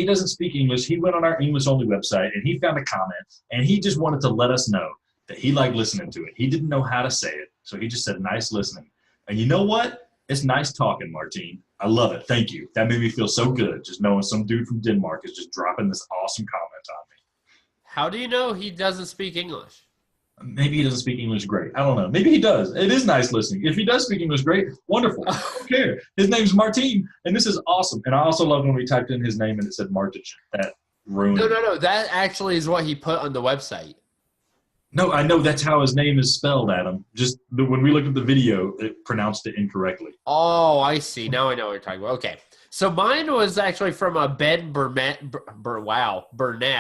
doesn't speak English. He went on our English only website and he found a comment, and he just wanted to let us know that he liked listening to it. He didn't know how to say it. So he just said, "Nice listening." And you know what? It's nice talking, Martine. I love it. Thank you. That made me feel so good, just knowing some dude from Denmark is just dropping this awesome comment on me. How do you know he doesn't speak English? Maybe he doesn't speak English great. I don't know. Maybe he does. It is nice listening. If he does speak English great, wonderful. I don't care. His name's Martine, and this is awesome. And I also love when we typed in his name and it said Martich. That ruined it. No. That actually is what he put on the website. No, I know that's how his name is spelled, Adam. Just when we looked at the video, it pronounced it incorrectly. Oh, I see. Now I know what you're talking about. Okay. So mine was actually from a Ben Burnett.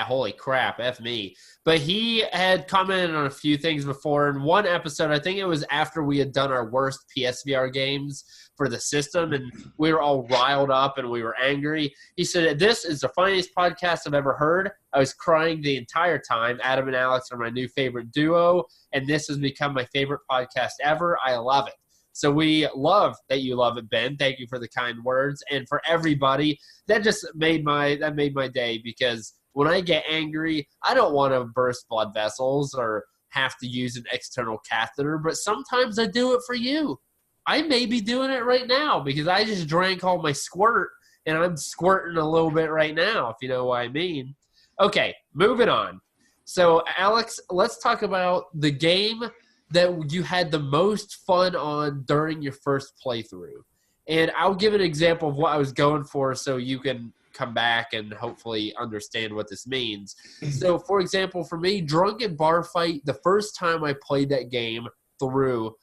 Holy crap, F me. But he had commented on a few things before. In one episode, I think it was after we had done our worst PSVR games for the system, and we were all riled up and we were angry. He said, "This is the funniest podcast I've ever heard. I was crying the entire time. Adam and Alex are my new favorite duo, and this has become my favorite podcast ever. I love it." So we love that you love it, Ben. Thank you for the kind words. And for everybody, that just made my day, because when I get angry, I don't want to burst blood vessels or have to use an external catheter, but sometimes I do it for you. I may be doing it right now because I just drank all my squirt, and I'm squirting a little bit right now, if you know what I mean. Okay, moving on. So, Alex, let's talk about the game that you had the most fun on during your first playthrough. And I'll give an example of what I was going for so you can come back and hopefully understand what this means. So, for example, for me, Drunken Bar Fight, the first time I played that game through,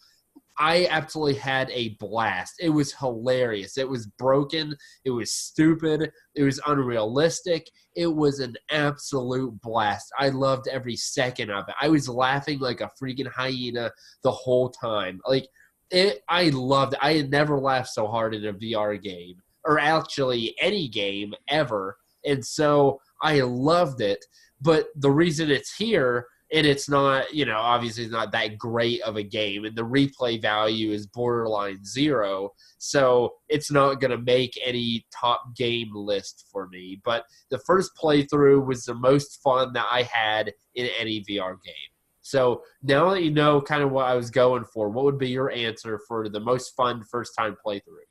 I absolutely had a blast. It was hilarious. It was broken. It was stupid. It was unrealistic. It was an absolute blast. I loved every second of it. I was laughing like a freaking hyena the whole time. I loved it. I had never laughed so hard in a VR game, or actually any game ever. And so I loved it. But the reason it's here, and it's not, obviously it's not that great of a game, and the replay value is borderline 0, so it's not going to make any top game list for me. But the first playthrough was the most fun that I had in any VR game. So now that you know kind of what I was going for, what would be your answer for the most fun first-time playthrough?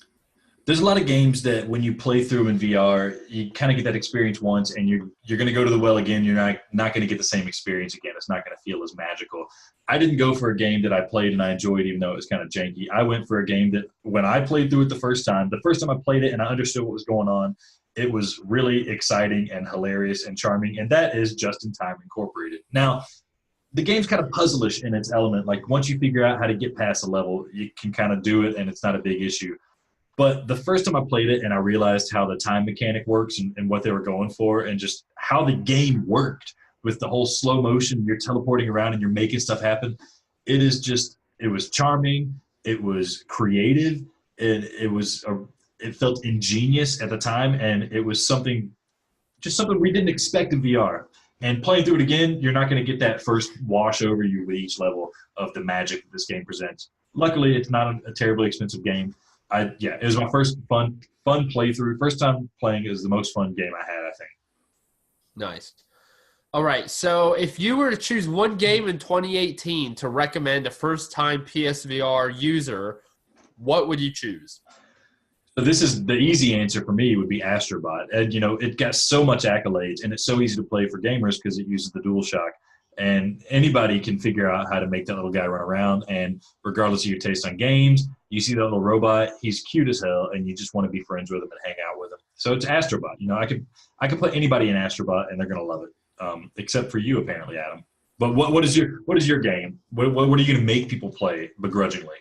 There's a lot of games that when you play through in VR, you kind of get that experience once, and you're going to go to the well again. You're not going to get the same experience again. It's not going to feel as magical. I didn't go for a game that I played and I enjoyed, even though it was kind of janky. I went for a game that when I played through it the first time I played it and I understood what was going on, it was really exciting and hilarious and charming, and that is Just in Time Incorporated. Now, the game's kind of puzzlish in its element. Like, once you figure out how to get past a level, you can kind of do it, and it's not a big issue. But the first time I played it and I realized how the time mechanic works and what they were going for and just how the game worked with the whole slow motion, you're teleporting around and you're making stuff happen. It was charming. It was creative. It felt ingenious at the time. And it was something we didn't expect in VR. And playing through it again, you're not going to get that first wash over you with each level of the magic that this game presents. Luckily, it's not a terribly expensive game. It was my first fun playthrough. First time playing, it was the most fun game I had, I think. Nice. All right, so if you were to choose one game in 2018 to recommend a first-time PSVR user, what would you choose? So this is the easy answer for me would be Astrobot. And, it got so much accolades, and it's so easy to play for gamers because it uses the DualShock. And anybody can figure out how to make that little guy run around. And regardless of your taste on games, you see that little robot, he's cute as hell, and you just want to be friends with him and hang out with him. So it's Astrobot. I could put anybody in Astrobot, and they're going to love it. Except for you, apparently, Adam. But what is your game? What are you going to make people play begrudgingly?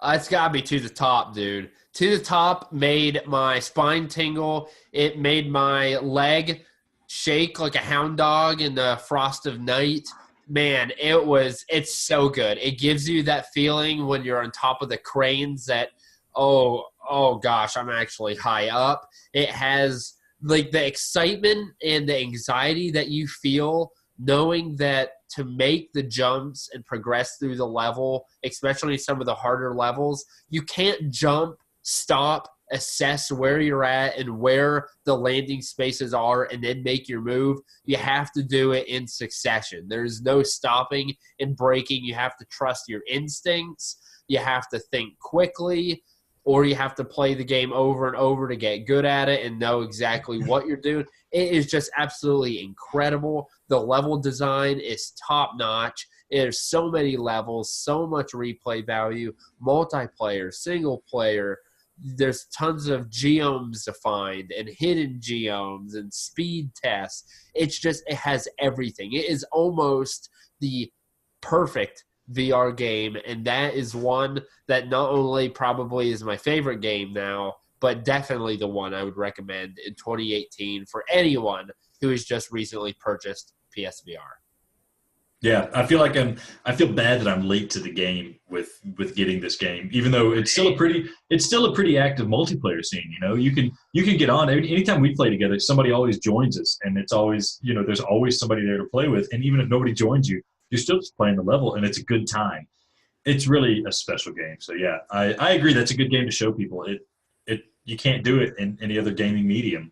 It's got to be To the Top, dude. To the Top made my spine tingle. It made my leg shake like a hound dog in the frost of night. Man, it's so good. It gives you that feeling when you're on top of the cranes that, oh gosh, I'm actually high up. It has like the excitement and the anxiety that you feel knowing that to make the jumps and progress through the level, especially some of the harder levels, you can't jump, stop, assess where you're at and where the landing spaces are and then make your move. You have to do it in succession. There's no stopping and breaking. You have to trust your instincts. You have to think quickly, or you have to play the game over and over to get good at it and know exactly what you're doing. It is just absolutely incredible. The level design is top-notch. There's so many levels, so much replay value, multiplayer, single player. There's tons of geomes to find and hidden geomes and speed tests. It has everything. It is almost the perfect VR game, and that is one that not only probably is my favorite game now, but definitely the one I would recommend in 2018 for anyone who has just recently purchased PSVR. Yeah, I feel bad that I'm late to the game with getting this game, even though it's still a pretty active multiplayer scene. You can get on anytime we play together. Somebody always joins us, and it's always there's always somebody there to play with. And even if nobody joins you, you're still just playing the level, and it's a good time. It's really a special game. So yeah, I agree. That's a good game to show people. You can't do it in any other gaming medium.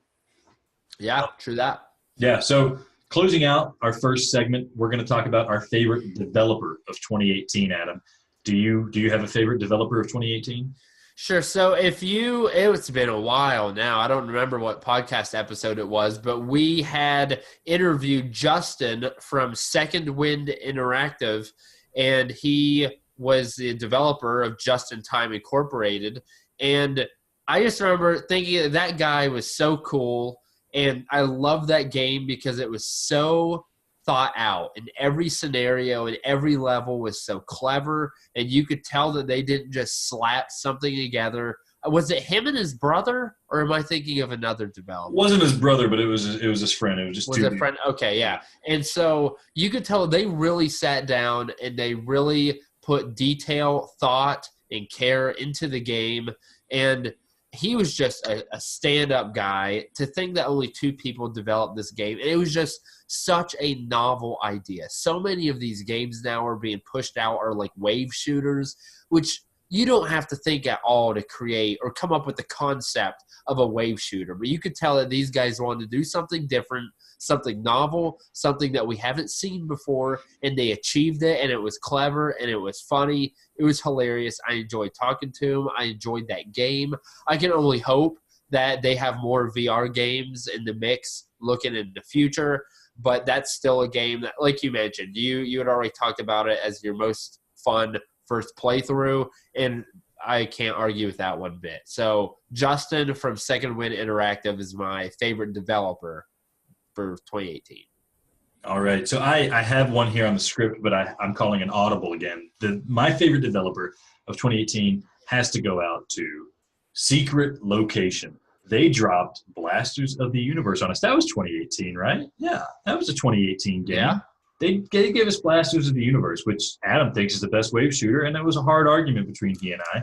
Yeah, true that. Yeah. So closing out our first segment, we're going to talk about our favorite developer of 2018. Adam, do you have a favorite developer of 2018? Sure. So it's been a while now. I don't remember what podcast episode it was, but we had interviewed Justin from Second Wind Interactive, and he was the developer of Just in Time Incorporated. And I just remember thinking that guy was so cool, and I love that game because it was so thought out, and every scenario and every level was so clever, and you could tell that they didn't just slap something together. Was it him and his brother, or am I thinking of another developer? It wasn't his brother, but it was his friend. It was just a friend. Okay, yeah. And so you could tell they really sat down and they really put detail, thought, and care into the game, and he was just a stand-up guy. To think that only 2 people developed this game, and it was just such a novel idea. So many of these games now are being pushed out are like wave shooters, which you don't have to think at all to create or come up with the concept of a wave shooter. But you could tell that these guys wanted to do something different, something novel, something that we haven't seen before, and they achieved it, and it was clever, and it was funny. It was hilarious. I enjoyed talking to him. I enjoyed that game. I can only hope that they have more VR games in the mix looking in the future, but that's still a game that, like you mentioned, you had already talked about it as your most fun first playthrough, and I can't argue with that one bit. So Justin from Second Wind Interactive is my favorite developer for 2018. All right. So I have one here on the script, but I'm calling an audible again. My favorite developer of 2018 has to go out to Secret Location. They dropped Blasters of the Universe on us. That was 2018, right? Yeah, that was a 2018 game. Yeah. They gave us Blasters of the Universe, which Adam thinks is the best wave shooter, and that was a hard argument between he and I.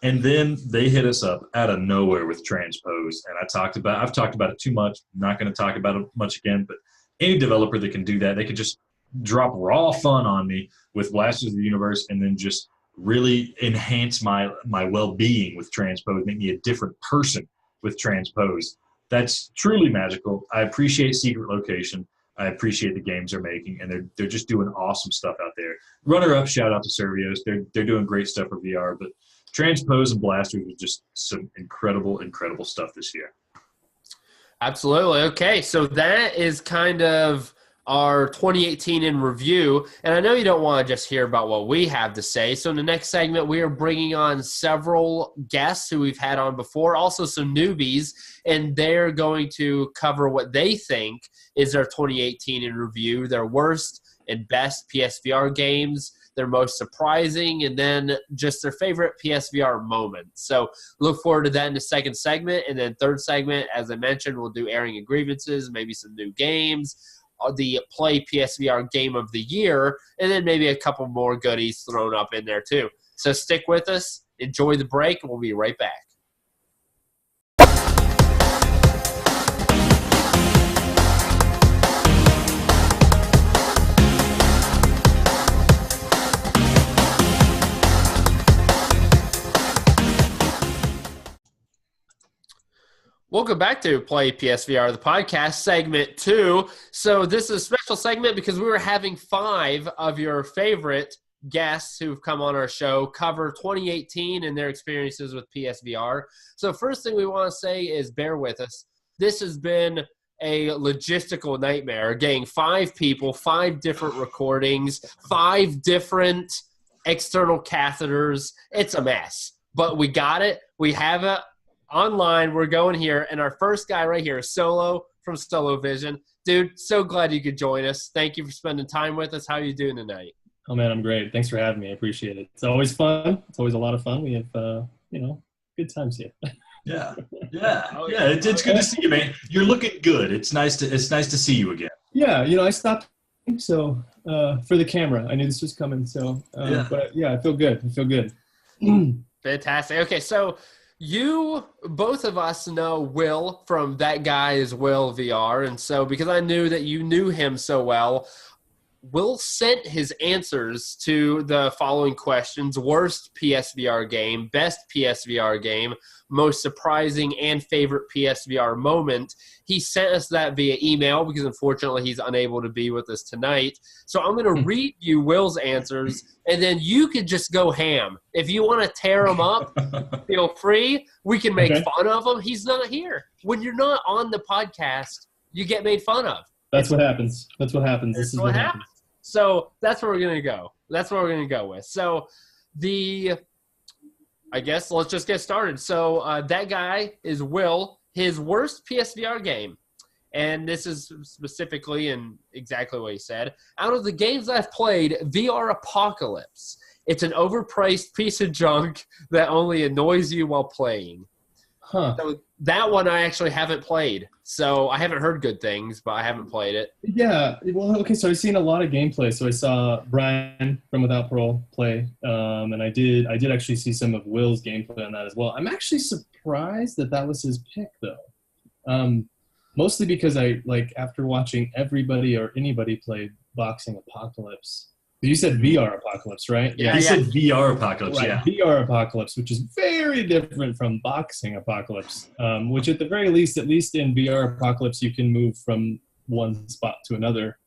And then they hit us up out of nowhere with Transpose, and I've talked about it too much. I'm not going to talk about it much again, but any developer that can do that, they could just drop raw fun on me with Blasters of the Universe, and then just really enhance my well-being with Transpose, make me a different person with Transpose. That's truly magical. I appreciate Secret Location. I appreciate the games they're making, and they're just doing awesome stuff out there. Runner-up, shout out to Servios. They're doing great stuff for VR, but Transpose and Blasters are just some incredible, incredible stuff this year. Absolutely. Okay, so that is kind of our 2018 in review. And I know you don't want to just hear about what we have to say. So in the next segment, we are bringing on several guests who we've had on before, also some newbies, and they're going to cover what they think is their 2018 in review, their worst and best PSVR games, their most surprising, and then just their favorite PSVR moment. So look forward to that in the second segment. And then third segment, as I mentioned, we'll do airing of grievances, maybe some new games, the Play PSVR Game of the Year, and then maybe a couple more goodies thrown up in there too. So stick with us, enjoy the break, and we'll be right back. Welcome back to Play PSVR, the podcast, segment 2. So this is a special segment because we were having 5 of your favorite guests who've come on our show cover 2018 and their experiences with PSVR. So first thing we want to say is bear with us. This has been a logistical nightmare, getting 5 people, 5 different recordings, 5 different external catheters. It's a mess, but we got it. We have it online. We're going here, and our first guy right here is Solo from Solovision. Dude, so glad you could join us. Thank you for spending time with us. How are you doing tonight? Oh man, I'm great. Thanks for having me. I appreciate it. It's always fun. It's always a lot of fun. We have good times here. Yeah. It's good to see you, man. You're looking good. It's nice to see you again. Yeah, I stopped so for the camera. I knew this was coming. So, but yeah, I feel good. Fantastic. Okay, so both of us know Will from ThatGuyIs Will VR, and so because I knew that you knew him so well, Will sent his answers to the following questions: worst PSVR game, best PSVR game, most surprising and favorite PSVR moment. He sent us that via email because unfortunately he's unable to be with us tonight. So I'm going to read you Will's answers, and then you could just go ham. If you want to tear him up, feel free. We can make fun of him. He's not here. When you're not on the podcast, you get made fun of. That's what happens. This is what happens. So that's where we're going to go. with. So I guess let's just get started. So that guy is Will, his worst PSVR game. And this is specifically and exactly what he said. Out of the games I've played, VR Apocalypse. It's an overpriced piece of junk that only annoys you while playing. Huh. So that one I actually haven't played. So I haven't heard good things, but I haven't played it. Yeah. Well, okay, so I've seen a lot of gameplay. So I saw Brian from Without Parole play, and I did actually see some of Will's gameplay on that as well. I'm actually surprised that was his pick, though. Mostly because after watching everybody or anybody play Boxing Apocalypse. You said VR Apocalypse, right? Yeah, you said VR Apocalypse, right, yeah. VR Apocalypse, which is very different from Boxing Apocalypse, which at the very least, at least in VR Apocalypse, you can move from one spot to another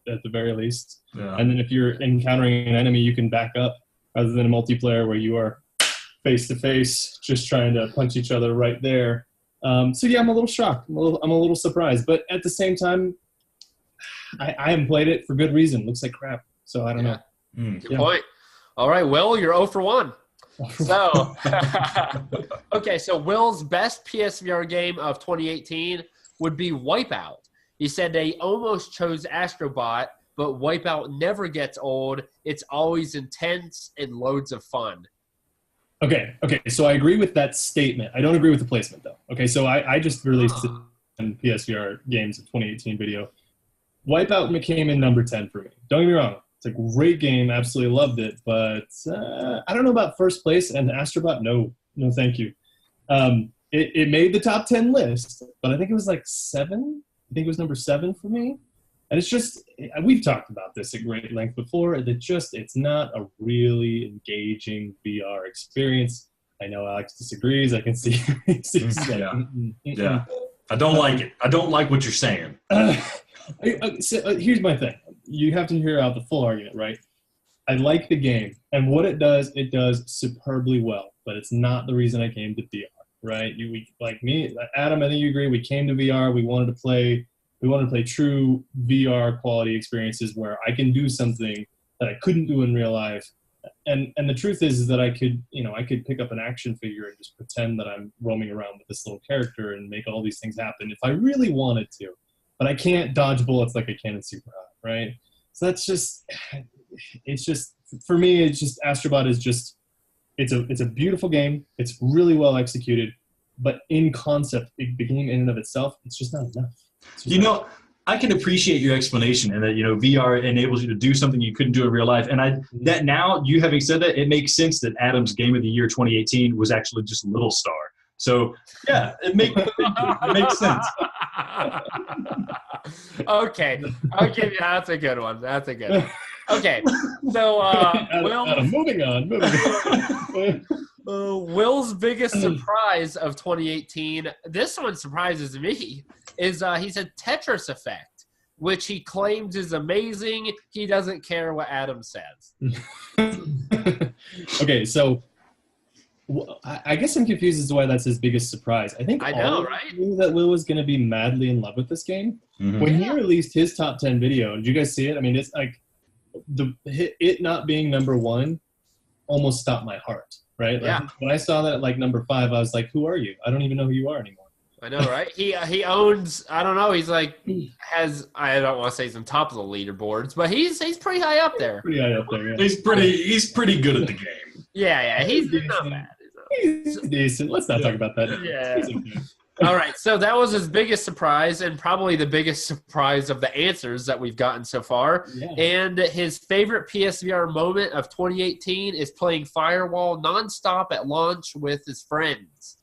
at the very least. Yeah. And then if you're encountering an enemy, you can back up rather than a multiplayer where you are face-to-face, just trying to punch each other right there. So yeah, I'm a little shocked. I'm a little surprised. But at the same time, I haven't played it for good reason. Looks like crap. So I don't know. Good point. All right, Will, you're 0 for 1. So, okay, so Will's best PSVR game of 2018 would be Wipeout. He said they almost chose Astrobot, but Wipeout never gets old. It's always intense and loads of fun. Okay. So I agree with that statement. I don't agree with the placement, though. Okay, so I just released in PSVR games of 2018 video. Wipeout came in number 10 for me. Don't get me wrong. It's a great game. Absolutely loved it. But I don't know about first place and Astrobot. No, thank you. It made the top 10 list, but I think it was like 7. I think it was number 7 for me. And it's just, we've talked about this at great length before. It's not a really engaging VR experience. I know Alex disagrees. I can see. Yeah. I don't like it. I don't like what you're saying. Here's my thing. You have to hear out the full argument, right? I like the game, and what it does superbly well. But it's not the reason I came to VR, right? Like me, Adam. I think you agree. We came to VR. We wanted to play true VR quality experiences where I can do something that I couldn't do in real life. And the truth is that I could pick up an action figure and just pretend that I'm roaming around with this little character and make all these things happen if I really wanted to. But I can't dodge bullets like I can in Super Hot, right? So it's just for me, it's just Astrobot is just it's a beautiful game. It's really well executed, but in concept, the game in and of itself, it's just not enough. I can appreciate your explanation and that, VR enables you to do something you couldn't do in real life. And that now, you having said that, it makes sense that Adam's Game of the Year 2018 was actually just Little Star. So, yeah, it makes sense. Okay. I'll give you, that's a good one. Okay. So, Adam, moving on. Will's biggest surprise of 2018, this one surprises me, is he said Tetris Effect, which he claims is amazing. He doesn't care what Adam says. Okay, so I guess I'm confused as to why that's his biggest surprise. I know, right? Knew that Will was going to be madly in love with this game. Mm-hmm. When he released his top 10 video, did you guys see it? I mean, it's like it not being number 1 almost stopped my heart. Right? Like, when I saw that at like number 5, I was like, "Who are you? I don't even know who you are anymore." I know, right? He owns. I don't know. He's like I don't want to say he's on top of the leaderboards, but he's pretty high up there. Pretty high up there. Yeah. He's pretty good at the game. Yeah. He's not bad. He's decent. Let's not talk about that. Yeah. All right. So that was his biggest surprise, and probably the biggest surprise of the answers that we've gotten so far. Yeah. And his favorite PSVR moment of 2018 is playing Firewall nonstop at launch with his friends,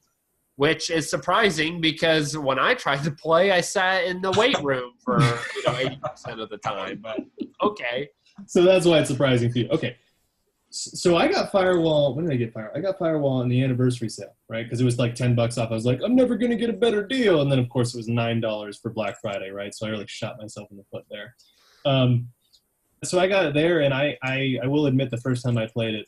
which is surprising because when I tried to play, I sat in the weight room for 80% of the time. But okay. So that's why it's surprising for you. Okay. So I got Firewall. When did I get Firewall? I got Firewall on the anniversary sale, right? Because it was like $10 off. I was like, I'm never going to get a better deal. And then, of course, it was $9 for Black Friday, right? So I really shot myself in the foot there. So I got it there, and I will admit the first time I played it,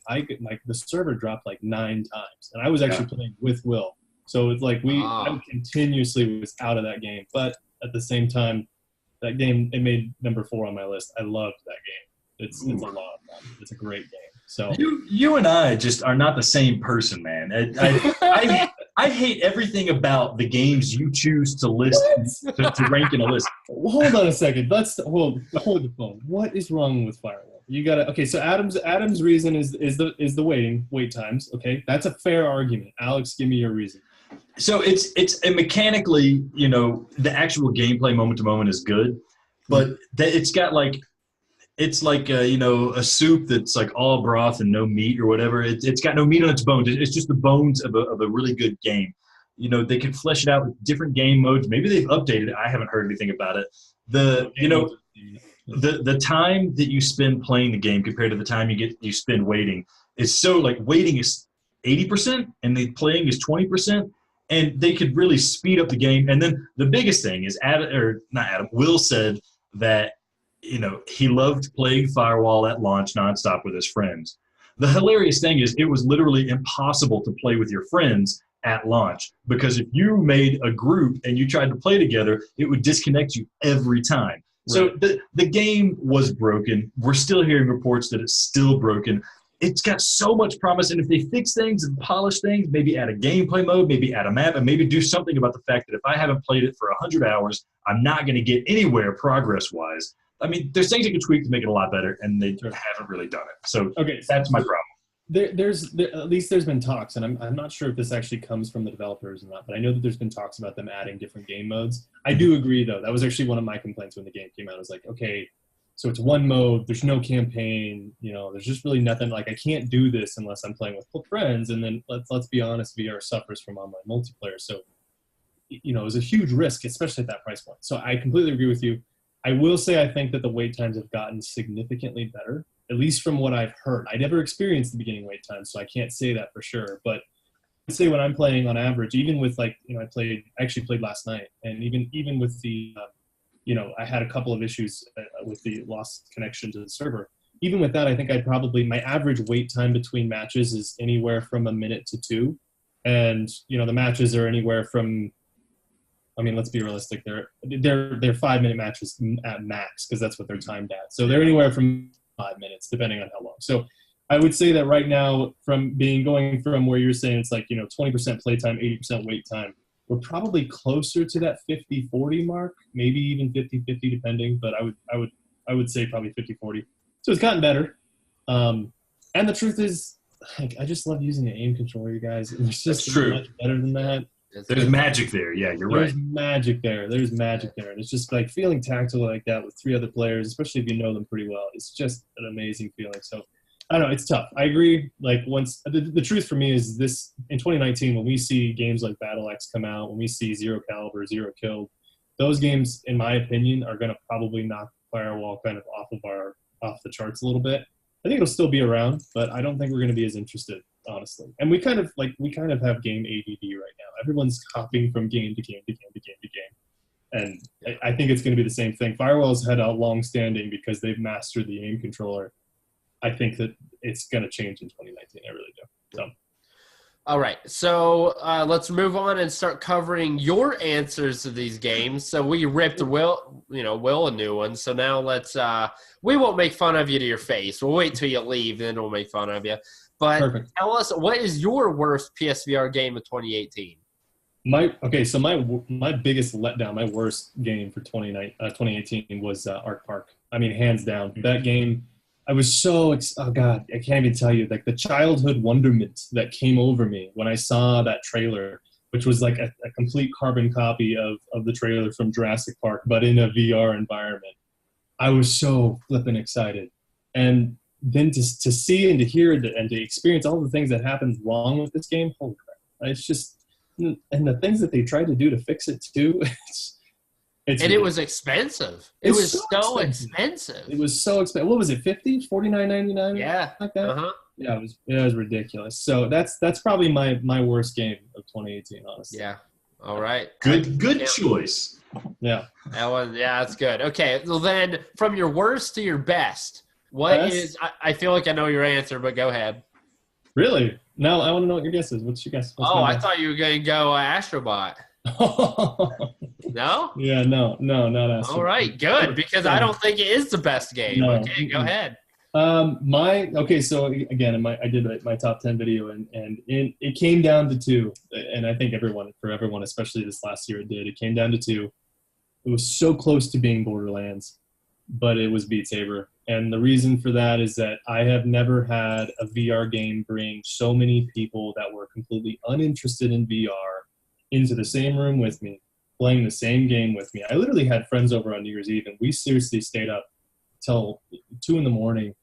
the server dropped like 9 times. And I was actually playing with Will. So it's like I continuously was out of that game. But at the same time, that game, it made number 4 on my list. I loved that game. It's a lot of fun. It's a great game. So you and I just are not the same person, man. I hate everything about the games you choose to list to rank in a list. Hold on a second. Let's hold the phone. What is wrong with Firewall? You gotta. Okay, so Adam's reason is the wait times. Okay, that's a fair argument. Alex, give me your reason. So it's mechanically, the actual gameplay moment to moment is good, but it's got like. It's like a soup that's like all broth and no meat or whatever. It's got no meat on its bones. It's just the bones of a really good game. They can flesh it out with different game modes. Maybe they've updated it. I haven't heard anything about it. The time that you spend playing the game compared to the time you spend waiting is so like waiting is 80% and the playing is 20%, and they could really speed up the game. And then the biggest thing is Will said that. He loved playing Firewall at launch nonstop with his friends. The hilarious thing is it was literally impossible to play with your friends at launch because if you made a group and you tried to play together, it would disconnect you every time. Right. So the game was broken. We're still hearing reports that it's still broken. It's got so much promise, and if they fix things and polish things, maybe add a gameplay mode, maybe add a map, and maybe do something about the fact that if I haven't played it for 100 hours, I'm not going to get anywhere progress-wise. I mean, there's things you can tweak to make it a lot better, and they haven't really done it. So that's my problem. at least there's been talks, and I'm not sure if this actually comes from the developers or not, but I know that there's been talks about them adding different game modes. I do agree, though. That was actually one of my complaints when the game came out. I was like, okay, so it's one mode. There's no campaign. There's just really nothing. Like, I can't do this unless I'm playing with friends. And then let's be honest, VR suffers from online multiplayer. So, it was a huge risk, especially at that price point. So I completely agree with you. I will say I think that the wait times have gotten significantly better, at least from what I've heard. I never experienced the beginning wait time, so I can't say that for sure. But I'd say when I'm playing on average, even with I actually played last night, and even with the, I had a couple of issues with the lost connection to the server. Even with that, I think my average wait time between matches is anywhere from 1 minute to 2. And, the matches are anywhere from, let's be realistic. They're 5-minute matches at max, because that's what they're timed at. So they're anywhere from 5 minutes, depending on how long. So I would say that right now, going from where you're saying it's 20% playtime, 80% wait time, we're probably closer to that 50-40 mark, maybe even 50-50 depending, but I would say probably 50-40. So it's gotten better. And the truth is, I just love using the aim controller, you guys. It's just much better than that. There's magic there. Yeah, you're right. There's magic there. And it's just feeling tactile like that with 3 other players, especially if you know them pretty well. It's just an amazing feeling. So I don't know. It's tough. I agree. Once the truth for me is this, in 2019, when we see games like Battle X come out, when we see Zero Caliber, Zero Killed, those games, in my opinion, are going to probably knock Firewall kind of off the charts a little bit. I think it'll still be around, but I don't think we're going to be as interested, honestly. And we kind of have game ADD right now. Everyone's hopping from game to game to game to game to game. And I think it's going to be the same thing. Firewall's had a long standing because they've mastered the aim controller. I think that it's going to change in 2019. I really do. So. All right, so let's move on and start covering your answers to these games. So we ripped Will a new one. So now we won't make fun of you to your face. We'll wait till you leave, then we'll make fun of you. But Perfect. Tell us, what is your worst PSVR game of 2018? So my biggest letdown, my worst game for 2018 was Arc Park. Hands down. That game, I was so oh God, I can't even tell you, the childhood wonderment that came over me when I saw that trailer, which was a complete carbon copy of the trailer from Jurassic Park, but in a VR environment. I was so flippin' excited. And then to see and to hear and to experience all the things that happened wrong with this game, holy crap. It's just, and the things that they tried to do to fix it too, it was expensive. It was so expensive. It was so expensive. What was it, $50, $49.99? Yeah. Like that? Uh-huh. Yeah, it was ridiculous. So that's probably my worst game of 2018, honestly. Yeah. All right. Good choice. Yeah. That one, that's good. Okay. Well, then from your worst to your best, I feel like I know your answer, but go ahead. Really? No, I want to know what your guess is. What's your guess? I thought you were going to go Astrobot. No? Yeah, no, not Astrobot. All right, good, because I don't think it is the best game. No. Okay, go ahead. So again, I did my top 10 video, and it came down to 2, and I think for everyone, especially this last year, it came down to 2. It was so close to being Borderlands, but it was Beat Saber. And the reason for that is that I have never had a VR game bring so many people that were completely uninterested in VR into the same room with me, playing the same game with me. I literally had friends over on New Year's Eve, and we seriously stayed up till 2 in the morning.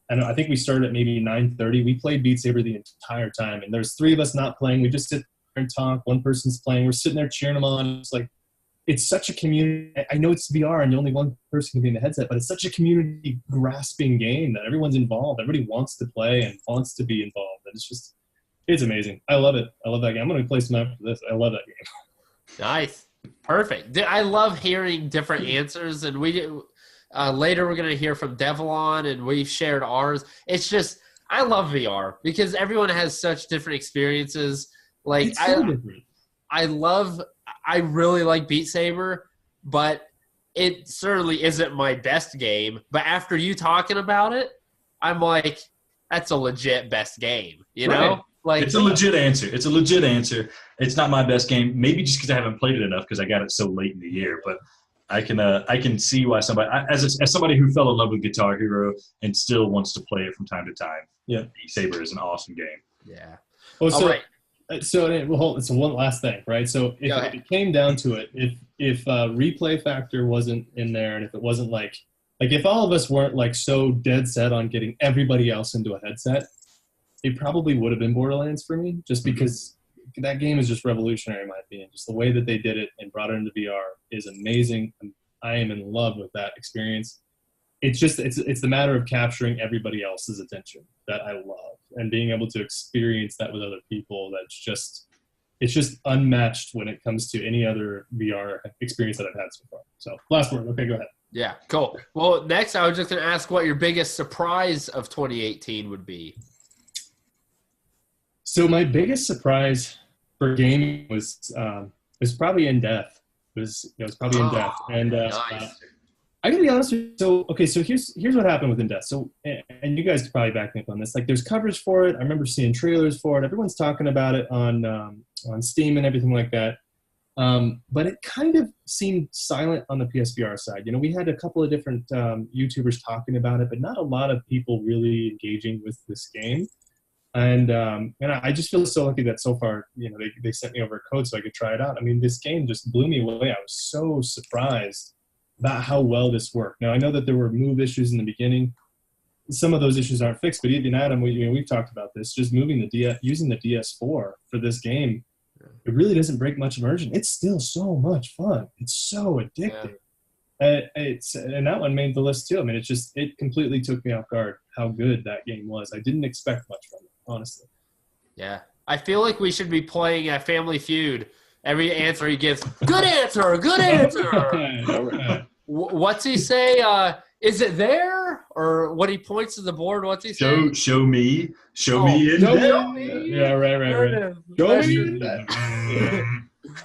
And I think we started at maybe 9:30. We played Beat Saber the entire time. And there's 3 of us not playing. We just sit there and talk. One person's playing. We're sitting there cheering them on. It's such a community. I know it's VR and only one person can be in the headset, but it's such a community grasping game that everyone's involved. Everybody wants to play and wants to be involved. And it's amazing. I love it. I love that game. I'm going to play some after this. I love that game. Nice. Perfect. I love hearing different answers, and later we're going to hear from Develon, and we've shared ours. It's just, I love VR because everyone has such different experiences. It's so different. I really like Beat Saber, but it certainly isn't my best game. But after you talking about it, I'm like, that's a legit best game, you know? It's a legit answer. It's a legit answer. It's not my best game, maybe just because I haven't played it enough because I got it so late in the year. But I can see why somebody, as somebody who fell in love with Guitar Hero and still wants to play it from time to time. Yeah, Beat Saber is an awesome game. Yeah. Well, All right. So one last thing, right? So if it came down to it, if replay factor wasn't in there, and if it wasn't like if all of us weren't like so dead set on getting everybody else into a headset, it probably would have been Borderlands for me, just because that game is just revolutionary in my opinion. Just the way that they did it and brought it into VR is amazing. I am in love with that experience. It's just it's the matter of capturing everybody else's attention that I love, and being able to experience that with other people. It's just unmatched when it comes to any other VR experience that I've had so far. So last word. Okay, go ahead. Yeah, cool. Well, next I was just going to ask what your biggest surprise of 2018 would be. So my biggest surprise for gaming was probably In Death. It was probably In Death, and nice. I gotta be honest with you. So here's what happened with In Death. So, and you guys could probably back me up on this. Like, there's coverage for it. I remember seeing trailers for it. Everyone's talking about it on Steam and everything like that. But it kind of seemed silent on the PSVR side. You know, we had a couple of different YouTubers talking about it, but not a lot of people really engaging with this game. And I just feel so lucky that so far, you know, they sent me over a code so I could try it out. I mean, this game just blew me away. I was so surprised about how well this worked. Now, I know that there were move issues in the beginning. Some of those issues aren't fixed, but even Adam, we've talked about this. Just moving using the DS4 for this game, it really doesn't break much immersion. It's still so much fun. It's so addicting. Yeah. And that one made the list too. I mean, it completely took me off guard how good that game was. I didn't expect much from it, honestly. Yeah, I feel like we should be playing a Family Feud. Every answer he gives, good answer, good answer. All right. What's he say? Is it there? Or when he points to the board, what's he say? Show me. Show me in there. Yeah, right. Show me in there.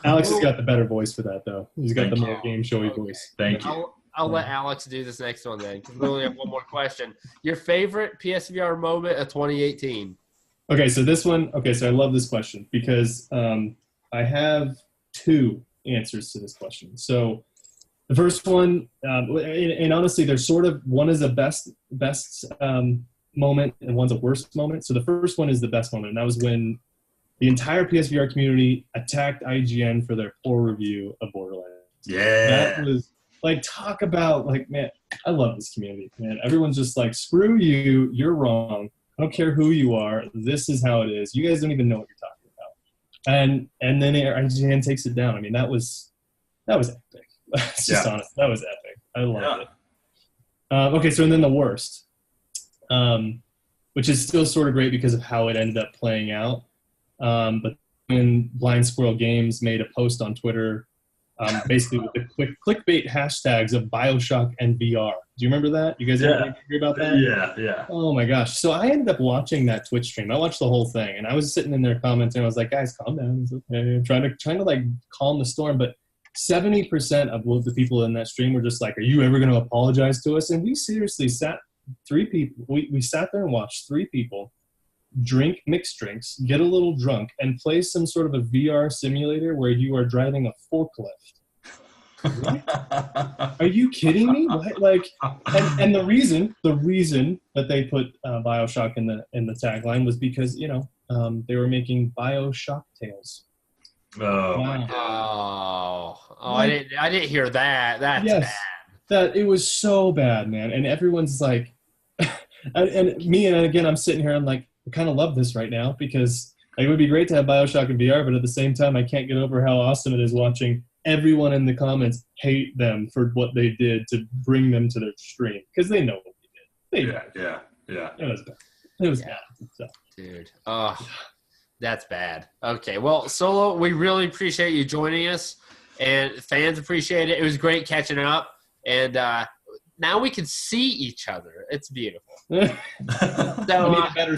Alex has got the better voice for that, though. He's got the more game showy voice. Thank you. I'll let Alex do this next one then, because we only have one more question. Your favorite PSVR moment of 2018? Okay, so this one. Okay, so I love this question because I have two answers to this question. So the first one, and honestly, there's sort of one is a best moment and one's a worst moment. So the first one is the best moment, and that was when the entire PSVR community attacked IGN for their poor review of Borderlands. Yeah. That was, like, talk about, like, man, I love this community, man. Everyone's just like, screw you, you're wrong. I don't care who you are. This is how it is. You guys don't even know what you're talking about. And then IGN takes it down. I mean, that was epic. It's just honest. That was epic. I loved it. Okay, so and then the worst, which is still sort of great because of how it ended up playing out. But when Blind Squirrel Games made a post on Twitter, basically with the quick clickbait hashtags of BioShock and VR. Do you remember that? You guys ever hear about that? Yeah. Oh my gosh. So I ended up watching that Twitch stream. I watched the whole thing, and I was sitting in there commenting. I was like, guys, calm down. It's okay. Trying to like calm the storm. But 70% of the people in that stream were just like, are you ever going to apologize to us? And we seriously sat we sat there and watched three people drink mixed drinks, get a little drunk, and play some sort of a VR simulator where you are driving a forklift. Are you kidding me? What? Like, and the reason that they put BioShock in the tagline was because they were making BioShock tales. Oh wow. my God! Oh, I didn't hear that. That's bad. That it was so bad, man. And everyone's like, and me, and again, I'm sitting here. I'm like, I kind of love this right now because it would be great to have BioShock in VR, but at the same time, I can't get over how awesome it is watching everyone in the comments hate them for what they did to bring them to their stream because they know what they did. Yeah. It was bad. It was bad. So. Dude. Oh, that's bad. Okay. Well, Solo, we really appreciate you joining us, and fans appreciate it. It was great catching up, and now we can see each other. It's beautiful. So, I need a better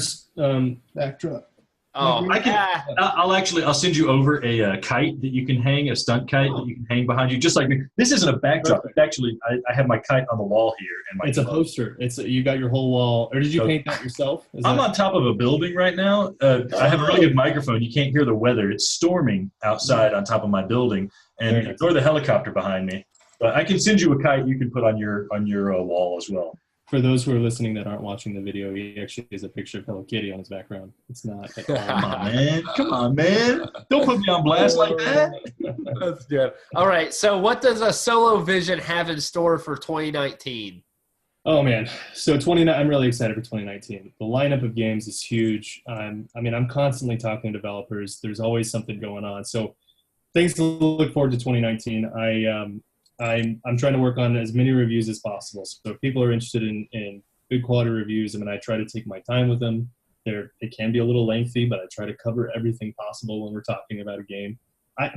backdrop. Oh, I'll send you over a kite that you can hang, a stunt kite that you can hang behind you. Just like me. This isn't a backdrop. Perfect. Actually, I have my kite on the wall here. And it's a poster. You got your whole wall. Or did you paint that yourself? I'm on top of a building right now. I have a really good microphone. You can't hear the weather. It's storming outside on top of my building. And ignore the helicopter behind me. But I can send you a kite you can put on your wall as well. For those who are listening that aren't watching the video, he actually has a picture of Hello Kitty on his background. It's not at all. Come on, man. Come on, man. Don't put me on blast like that. That's good. All right. So what does a Solovision have in store for 2019? Oh, man. So I'm really excited for 2019. The lineup of games is huge. I'm constantly talking to developers. There's always something going on. So things to look forward to 2019. I'm trying to work on as many reviews as possible. So if people are interested in good quality reviews, I try to take my time with them. It can be a little lengthy, but I try to cover everything possible when we're talking about a game.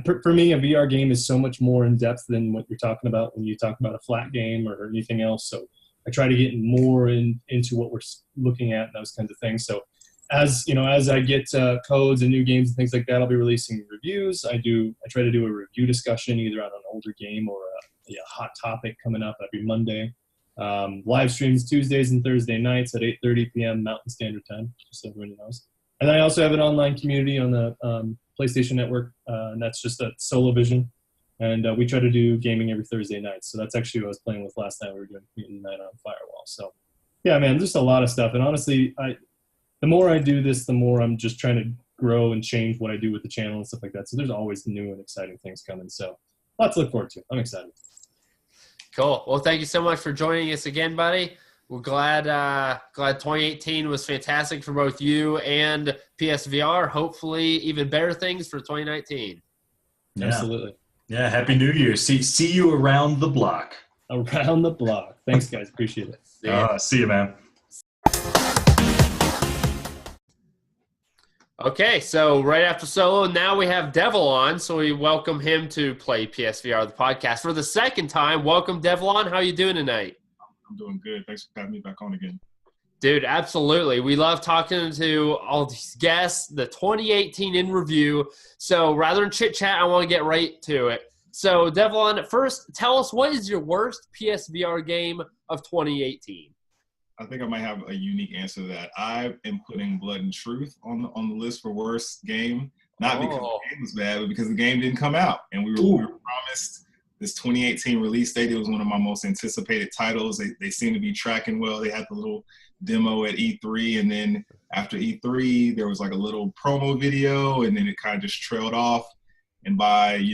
For me, a VR game is so much more in depth than what you're talking about when you talk about a flat game or anything else. So I try to get more into what we're looking at and those kinds of things. So as I get codes and new games and things like that, I'll be releasing reviews. I try to do a review discussion either on an older game or a hot topic coming up every Monday. Live streams Tuesdays and Thursday nights at 8:30 p.m. Mountain Standard Time, just so everybody knows. And I also have an online community on the PlayStation Network, and that's just at Solovision. And we try to do gaming every Thursday night. So that's actually what I was playing with last night. We were doing Community Night on Firewall. So, yeah, man, just a lot of stuff. And honestly, the more I do this, the more I'm just trying to grow and change what I do with the channel and stuff like that. So there's always new and exciting things coming. So lots to look forward to. I'm excited. Cool. Well, thank you so much for joining us again, buddy. We're glad 2018 was fantastic for both you and PSVR. Hopefully even better things for 2019. Yeah. Absolutely. Yeah, Happy New Year. See you around the block. Around the block. Thanks, guys. Appreciate it. See you, man. Okay, so right after Solo, now we have Develon, so we welcome him to play PSVR, the podcast. For the second time, welcome, Develon. How are you doing tonight? I'm doing good. Thanks for having me back on again. Dude, absolutely. We love talking to all these guests, the 2018 in review. So rather than chit-chat, I want to get right to it. So, Develon, first, tell us, what is your worst PSVR game of 2018? I think I might have a unique answer to that. I am putting Blood and Truth on the list for worst game, not because the game was bad, but because the game didn't come out. And we were promised this 2018 release date. It was one of my most anticipated titles. They seem to be tracking well. They had the little demo at E3, and then after E3, there was like a little promo video, and then it kind of just trailed off. And by,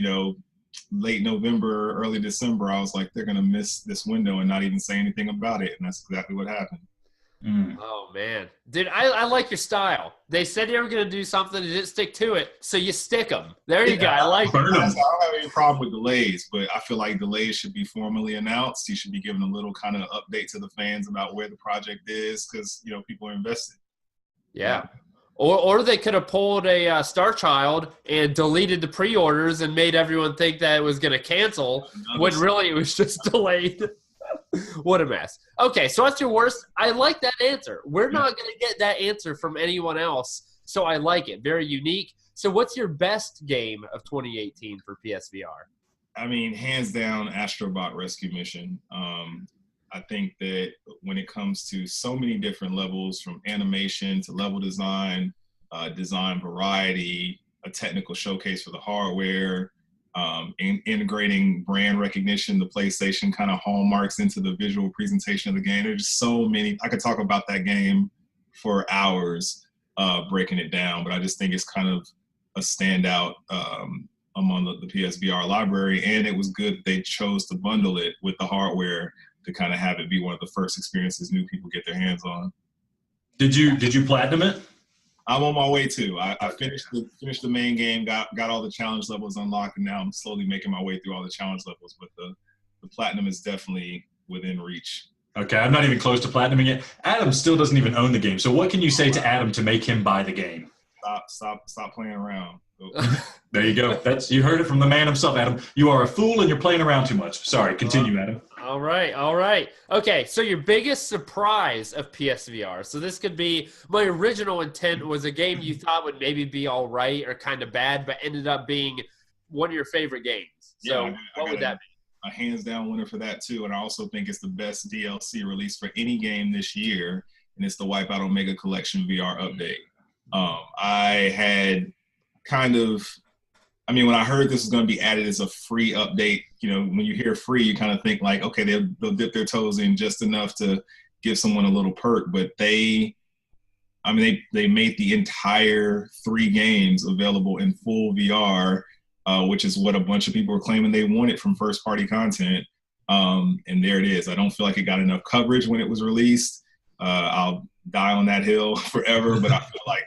late November, early December, I was like, they're going to miss this window and not even say anything about it. And that's exactly what happened. Oh, man. Dude, I like your style. They said they were going to do something and didn't stick to it, so you stick them. There you go. I like it. I don't have any problem with delays, but I feel like delays should be formally announced. You should be giving a little kind of update to the fans about where the project is because, people are invested. Yeah. Or they could have pulled a Star Child and deleted the pre-orders and made everyone think that it was going to cancel when really it was just delayed. What a mess. Okay, so that's your worst. I like that answer. We're not going to get that answer from anyone else, so I like it. Very unique. So what's your best game of 2018 for PSVR? I mean, hands down, Astrobot Rescue Mission. I think that when it comes to so many different levels, from animation to level design, design variety, a technical showcase for the hardware, integrating brand recognition, the PlayStation kind of hallmarks into the visual presentation of the game. There's just so many. I could talk about that game for hours, breaking it down, but I just think it's kind of a standout among the PSVR library, and it was good that they chose to bundle it with the hardware to kind of have it be one of the first experiences new people get their hands on. Did you platinum it? I'm on my way to. I finished the main game, got all the challenge levels unlocked, and now I'm slowly making my way through all the challenge levels. But the platinum is definitely within reach. Okay, I'm not even close to platinuming it. Adam still doesn't even own the game. So what can you say to Adam to make him buy the game? Stop playing around. There you go. You heard it from the man himself, Adam. You are a fool and you're playing around too much. Sorry, continue, Adam. All right. Okay, so your biggest surprise of PSVR. So this could be, my original intent was a game you thought would maybe be all right or kind of bad, but ended up being one of your favorite games. So what would that be? A hands down winner for that too. And I also think it's the best DLC release for any game this year. And it's the Wipeout Omega Collection VR update. I had when I heard this was going to be added as a free update, when you hear free, you kind of think like, okay, they'll dip their toes in just enough to give someone a little perk. But they made the entire 3 games available in full VR, which is what a bunch of people were claiming they wanted from first-party content. And there it is. I don't feel like it got enough coverage when it was released. I'll die on that hill forever, but I feel like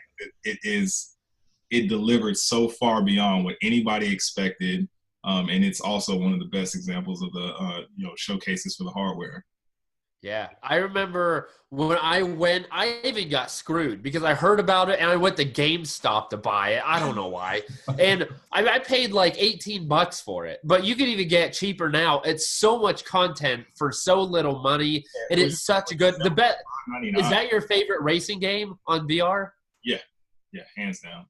it delivered so far beyond what anybody expected. And it's also one of the best examples of the showcases for the hardware. Yeah, I remember when I even got screwed because I heard about it and I went to GameStop to buy it. I don't know why. And I paid like $18 for it, but you can even get it cheaper now. It's so much content for so little money, and it's such a good. Is that your favorite racing game on VR? Yeah, hands down.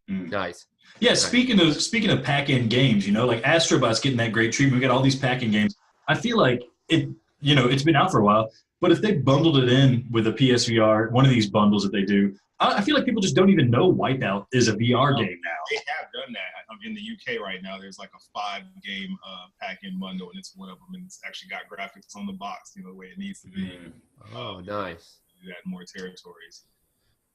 Nice. Yeah, speaking of pack-in games, like Astrobot's getting that great treatment. We got all these pack-in games. I feel like it's been out for a while, but if they bundled it in with a PSVR, one of these bundles that they do, I feel like people just don't even know Wipeout is a VR game now. They have done that. In the UK right now, there's like a 5-game pack-in bundle, and it's one of them, and it's actually got graphics on the box, the way it needs to be. Oh, nice. Do that in more territories.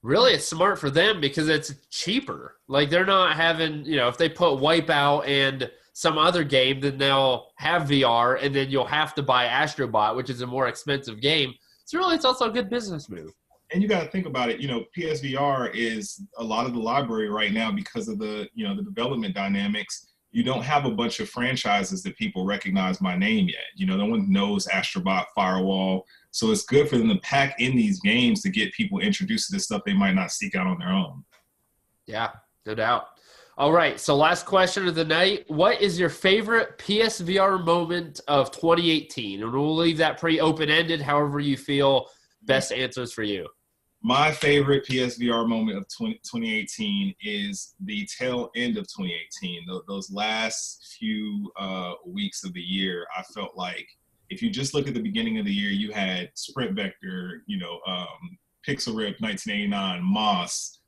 Really, it's smart for them because it's cheaper. Like, they're not having, if they put Wipeout and some other game, then they'll have VR, and then you'll have to buy Astrobot, which is a more expensive game. It's also a good business move. And you got to think about it. PSVR is a lot of the library right now because of the, the development dynamics. You don't have a bunch of franchises that people recognize by name yet. No one knows Astrobot, Firewall. So it's good for them to pack in these games to get people introduced to this stuff they might not seek out on their own. Yeah, no doubt. All right, so last question of the night. What is your favorite PSVR moment of 2018? And we'll leave that pretty open-ended, however you feel best answers for you. My favorite PSVR moment of 2018 is the tail end of 2018. Those last few weeks of the year, I felt like if you just look at the beginning of the year, you had Sprint Vector, Pixel Rip 1989, Moss,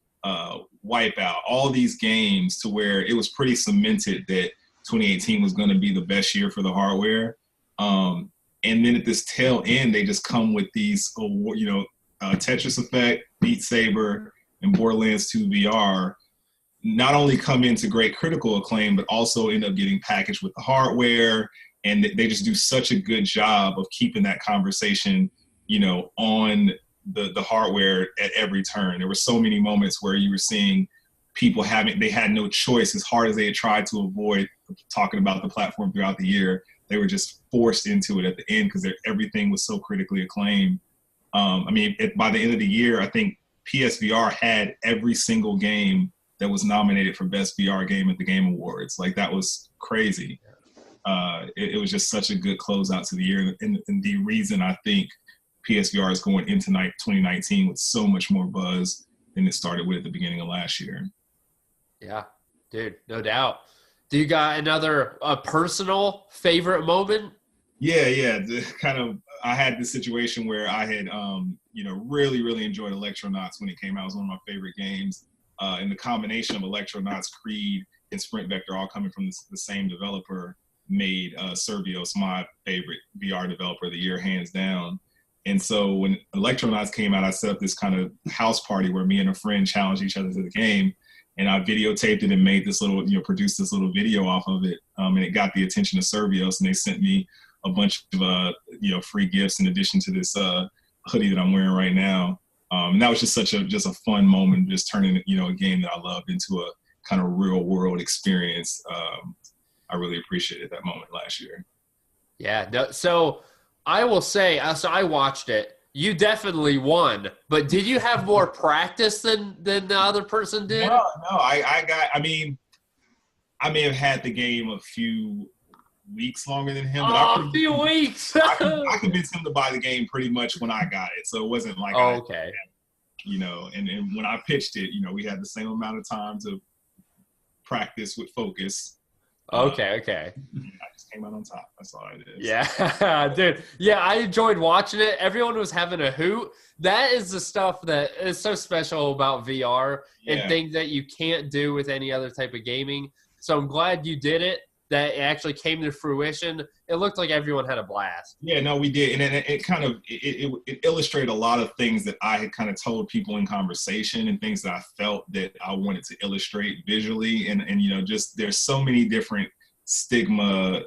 Wipeout, all these games to where it was pretty cemented that 2018 was going to be the best year for the hardware. And then at this tail end, they just come with these, Tetris Effect, Beat Saber, and Borderlands 2 VR not only come into great critical acclaim, but also end up getting packaged with the hardware. And they just do such a good job of keeping that conversation, on the hardware at every turn. There were so many moments where you were seeing people they had no choice. As hard as they had tried to avoid talking about the platform throughout the year, they were just forced into it at the end because everything was so critically acclaimed. By the end of the year, I think PSVR had every single game that was nominated for Best VR Game at the Game Awards. Like, that was crazy. It was just such a good closeout to the year. And the reason I think PSVR is going into 2019 with so much more buzz than it started with at the beginning of last year. Yeah, dude, no doubt. Do you got another personal favorite moment? Yeah. I had this situation where I had, really, really enjoyed Electronauts when it came out. It was one of my favorite games. And the combination of Electronauts, Creed, and Sprint Vector, all coming from the same developer, made Survios my favorite VR developer of the year, hands down. And so when Electronauts came out, I set up this kind of house party where me and a friend challenged each other to the game. And I videotaped it and made this little, produced this little video off of it. And it got the attention of Survios, and they sent me a bunch of, free gifts in addition to this hoodie that I'm wearing right now. And that was just such a fun moment, just turning, a game that I loved into a kind of real world experience. I really appreciated that moment last year. Yeah. No, so I will say, so I watched it. You definitely won, but did you have more practice than the other person did? No. I may have had the game a few weeks longer than him. But a few weeks. I convinced him to buy the game pretty much when I got it, so it wasn't like okay. And when I pitched it, we had the same amount of time to practice with focus. Okay. I just came out on top. That's all it is. Yeah, dude. Yeah, I enjoyed watching it. Everyone was having a hoot. That is the stuff that is so special about VR and things that you can't do with any other type of gaming. So I'm glad you did it. that it actually came to fruition. It looked like everyone had a blast. Yeah, no, we did. And it kind of, it illustrated a lot of things that I had kind of told people in conversation and things that I felt that I wanted to illustrate visually. And you know, just there's so many different stigma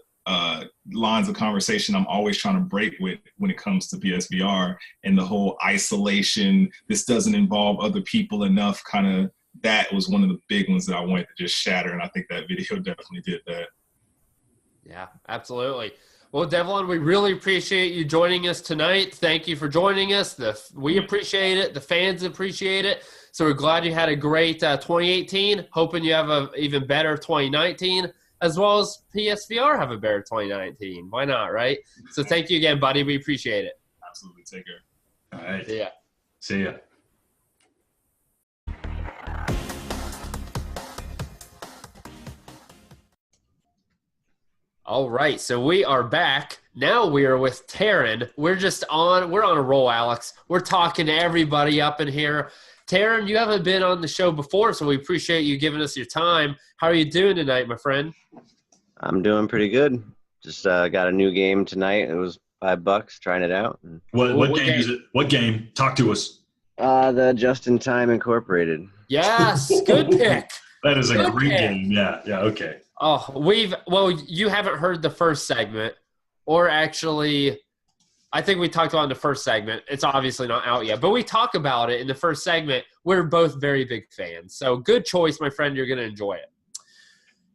lines of conversation I'm always trying to break with when it comes to PSVR and the whole isolation. This doesn't involve other people enough kind of. That was one of the big ones that I wanted to just shatter. And I think that video definitely did that. Yeah, absolutely. Well, Develon, we really appreciate you joining us tonight. Thank you for joining us. We appreciate it. The fans appreciate it. So we're glad you had a great 2018. Hoping you have an even better 2019, as well as PSVR have a better 2019. Why not, right? So thank you again, buddy. We appreciate it. Absolutely. Take care. All right. See ya. See ya. All right, so we are back. Now we are with Taryn. We're on a roll, Alex. We're talking to everybody up in here. Taryn, you haven't been on the show before, so we appreciate you giving us your time. How are you doing tonight, my friend? I'm doing pretty good. Just got a new game tonight. It was $5, trying it out. What game is it? What game? Talk to us. The Just in Time Incorporated. Yes, good pick. That is a great game. Yeah, okay. Oh, you haven't heard the first segment, or actually, I think we talked about in the first segment. It's obviously not out yet, but we talk about it in the first segment. We're both very big fans. So good choice, my friend. You're going to enjoy it.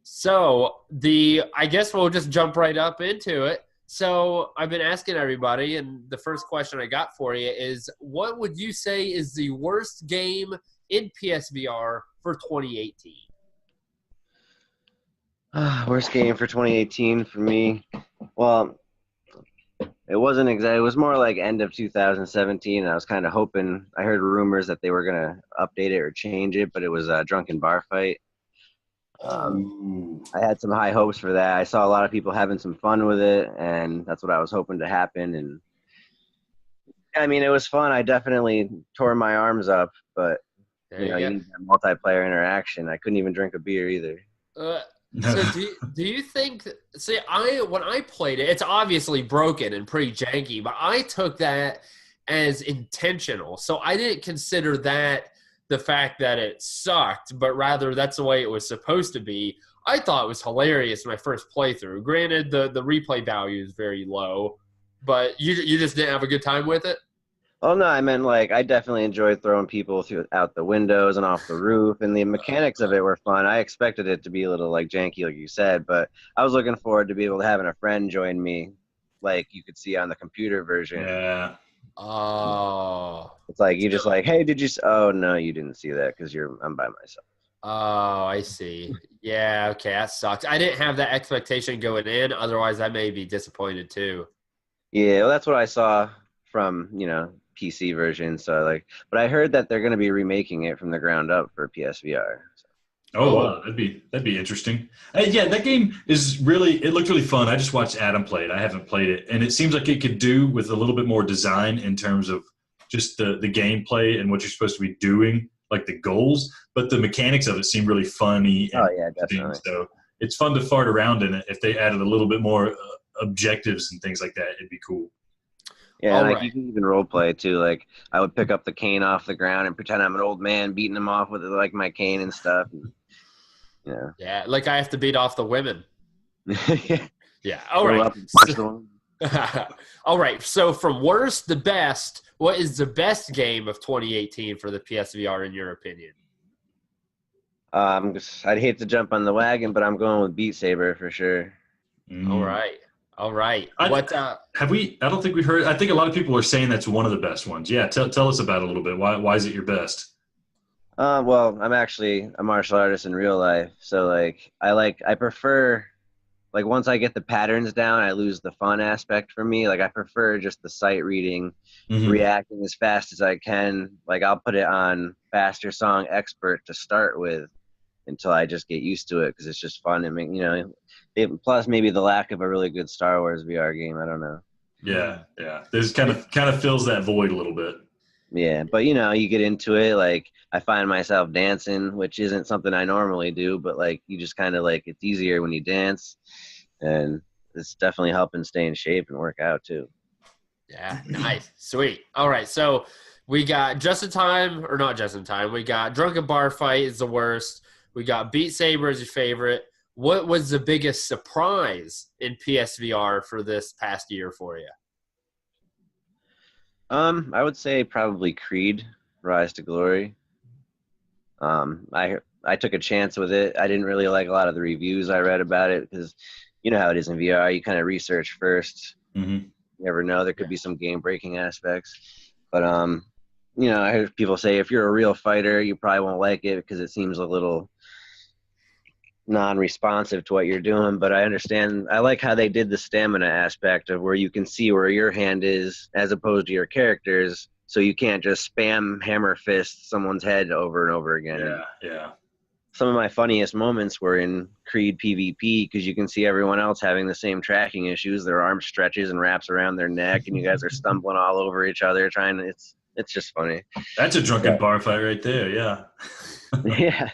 So I guess we'll just jump right up into it. So I've been asking everybody, and the first question I got for you is, what would you say is the worst game in PSVR for 2018? Worst game for 2018 for me. Well, it wasn't exactly. It was more like end of 2017. I was kind of hoping. I heard rumors that they were gonna update it or change it, but it was a drunken bar fight. I had some high hopes for that. I saw a lot of people having some fun with it, and that's what I was hoping to happen. And I mean, it was fun. I definitely tore my arms up, but you need that multiplayer interaction. I couldn't even drink a beer either. So do you think – see, when I played it, it's obviously broken and pretty janky, but I took that as intentional. So I didn't consider that the fact that it sucked, but rather that's the way it was supposed to be. I thought it was hilarious my first playthrough. Granted, the replay value is very low, but you just didn't have a good time with it? Oh, no, I meant, like, I definitely enjoyed throwing people out the windows and off the roof, and the mechanics of it were fun. I expected it to be a little, like, janky, like you said, but I was looking forward to be able to having a friend join me, like you could see on the computer version. Yeah. Oh. It's like, you just like, hey, did you – oh, no, you didn't see that because I'm by myself. Oh, I see. Yeah, okay, that sucks. I didn't have that expectation going in. Otherwise, I may be disappointed too. Yeah, well, that's what I saw from, PC version. So but I heard that they're going to be remaking it from the ground up for PSVR. So. Oh, wow, that'd be interesting. Yeah, that game it looked really fun. I just watched Adam play it. I haven't played it, and it seems like it could do with a little bit more design in terms of just the gameplay and what you're supposed to be doing, like the goals. But the mechanics of it seem really funny. Oh yeah, definitely. So it's fun to fart around in it. If they added a little bit more objectives and things like that, it'd be cool. Yeah, you can even role play too. Like I would pick up the cane off the ground and pretend I'm an old man beating him off with like my cane and stuff. And, yeah, like I have to beat off the women. Yeah. All right. All right. So from worst to best, what is the best game of 2018 for the PSVR in your opinion? I'd hate to jump on the wagon, but I'm going with Beat Saber for sure. All right. All right. I don't think we heard. I think a lot of people are saying that's one of the best ones. Yeah. Tell us about it a little bit. Why is it your best? Well, I'm actually a martial artist in real life. So I prefer, like once I get the patterns down, I lose the fun aspect for me. Like I prefer just the sight reading, reacting as fast as I can. Like I'll put it on Faster Song Expert to start with until I just get used to it because it's just fun. Plus maybe the lack of a really good Star Wars VR game. I don't know. Yeah. This kind of fills that void a little bit. Yeah, but you get into it, like I find myself dancing, which isn't something I normally do, but like you just kind of like it's easier when you dance, and it's definitely helping stay in shape and work out too. Yeah, nice. Sweet. All right, so we got Just in Time, or not Just in Time. We got Drunken Bar Fight is the worst. We got Beat Saber is your favorite. What was the biggest surprise in PSVR for this past year for you? I would say probably Creed, Rise to Glory. I took a chance with it. I didn't really like a lot of the reviews I read about it because you know how it is in VR. You kind of research first. Mm-hmm. You never know. There could be some game breaking aspects. But I heard people say if you're a real fighter, you probably won't like it because it seems a little non-responsive to what you're doing. But I understand. I like how they did the stamina aspect of where you can see where your hand is as opposed to your character's. So you can't just spam hammer fist someone's head over and over again. Yeah. Some of my funniest moments were in Creed PvP because you can see everyone else having the same tracking issues. Their arm stretches and wraps around their neck, and you guys are stumbling all over each other trying to. It's just funny. That's a drunken bar fight right there. Yeah. Yeah.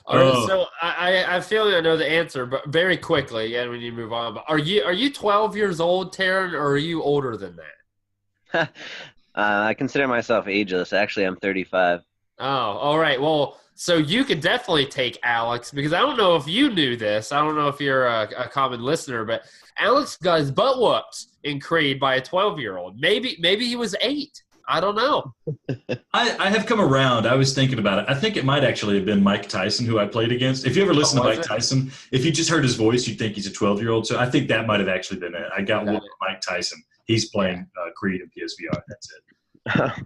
All right, so I feel I know the answer, but very quickly, and we need to move on. But are you 12 years old, Taryn, or are you older than that? I consider myself ageless. Actually, I'm 35. Oh, all right. Well, so you could definitely take Alex because I don't know if you knew this. I don't know if you're a common listener, but Alex got his butt whooped in Creed by a 12-year-old. Maybe he was 8. I don't know. I have come around. I was thinking about it. I think it might actually have been Mike Tyson who I played against. If you ever listen to Mike Tyson, if you just heard his voice, you'd think he's a 12-year-old. So I think that might have actually been it. I got whooped by Mike Tyson. He's playing Creed in PSVR. That's it.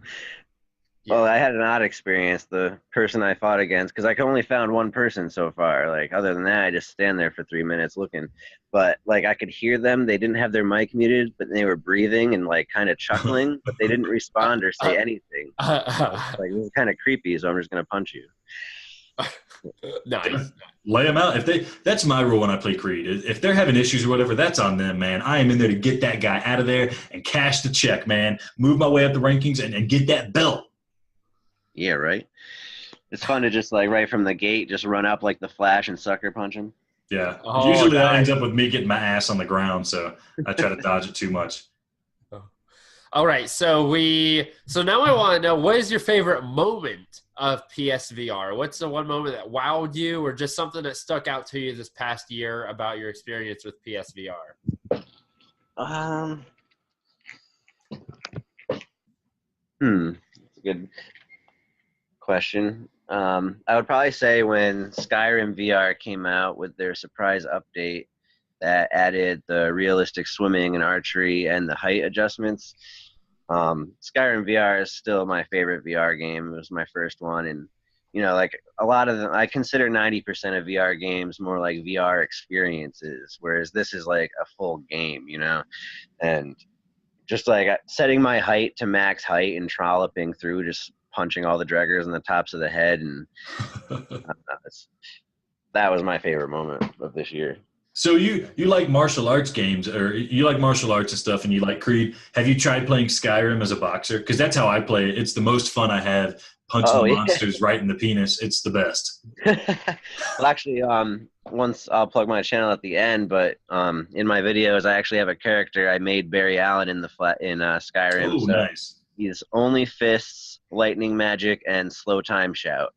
Well, I had an odd experience. The person I fought against, because I only found one person so far. Like, other than that, I just stand there for 3 minutes looking. But, like, I could hear them. They didn't have their mic muted, but they were breathing and, like, kind of chuckling, but they didn't respond or say anything. Like, this is kind of creepy, so I'm just going to punch you. Nice. Lay them out. That's my rule when I play Creed. If they're having issues or whatever, that's on them, man. I am in there to get that guy out of there and cash the check, man. Move my way up the rankings and get that belt. Yeah, right. It's fun to just like right from the gate, just run up like the Flash and sucker punch him. Yeah. Usually that ends up with me getting my ass on the ground, so I try to dodge it too much. All right, so now I want to know, what is your favorite moment of PSVR? What's the one moment that wowed you, or just something that stuck out to you this past year about your experience with PSVR? That's a good question. I would probably say when Skyrim VR came out with their surprise update that added the realistic swimming and archery and the height adjustments. Skyrim VR is still my favorite VR game. It was my first one, and like a lot of them, I consider 90% of VR games more like VR experiences, whereas this is like a full game, and just like setting my height to max height and trolloping through, just punching all the Dreggers on the tops of the head, and that was my favorite moment of this year. So you like martial arts games, or you like martial arts and stuff, and you like Creed. Have you tried playing Skyrim as a boxer? Because that's how I play it. It's the most fun I have, punching monsters right in the penis. It's the best. Well, actually, once I'll plug my channel at the end, but in my videos, I actually have a character I made Barry Allen in Skyrim. Oh, so nice. He's only fists, lightning magic, and slow time shout.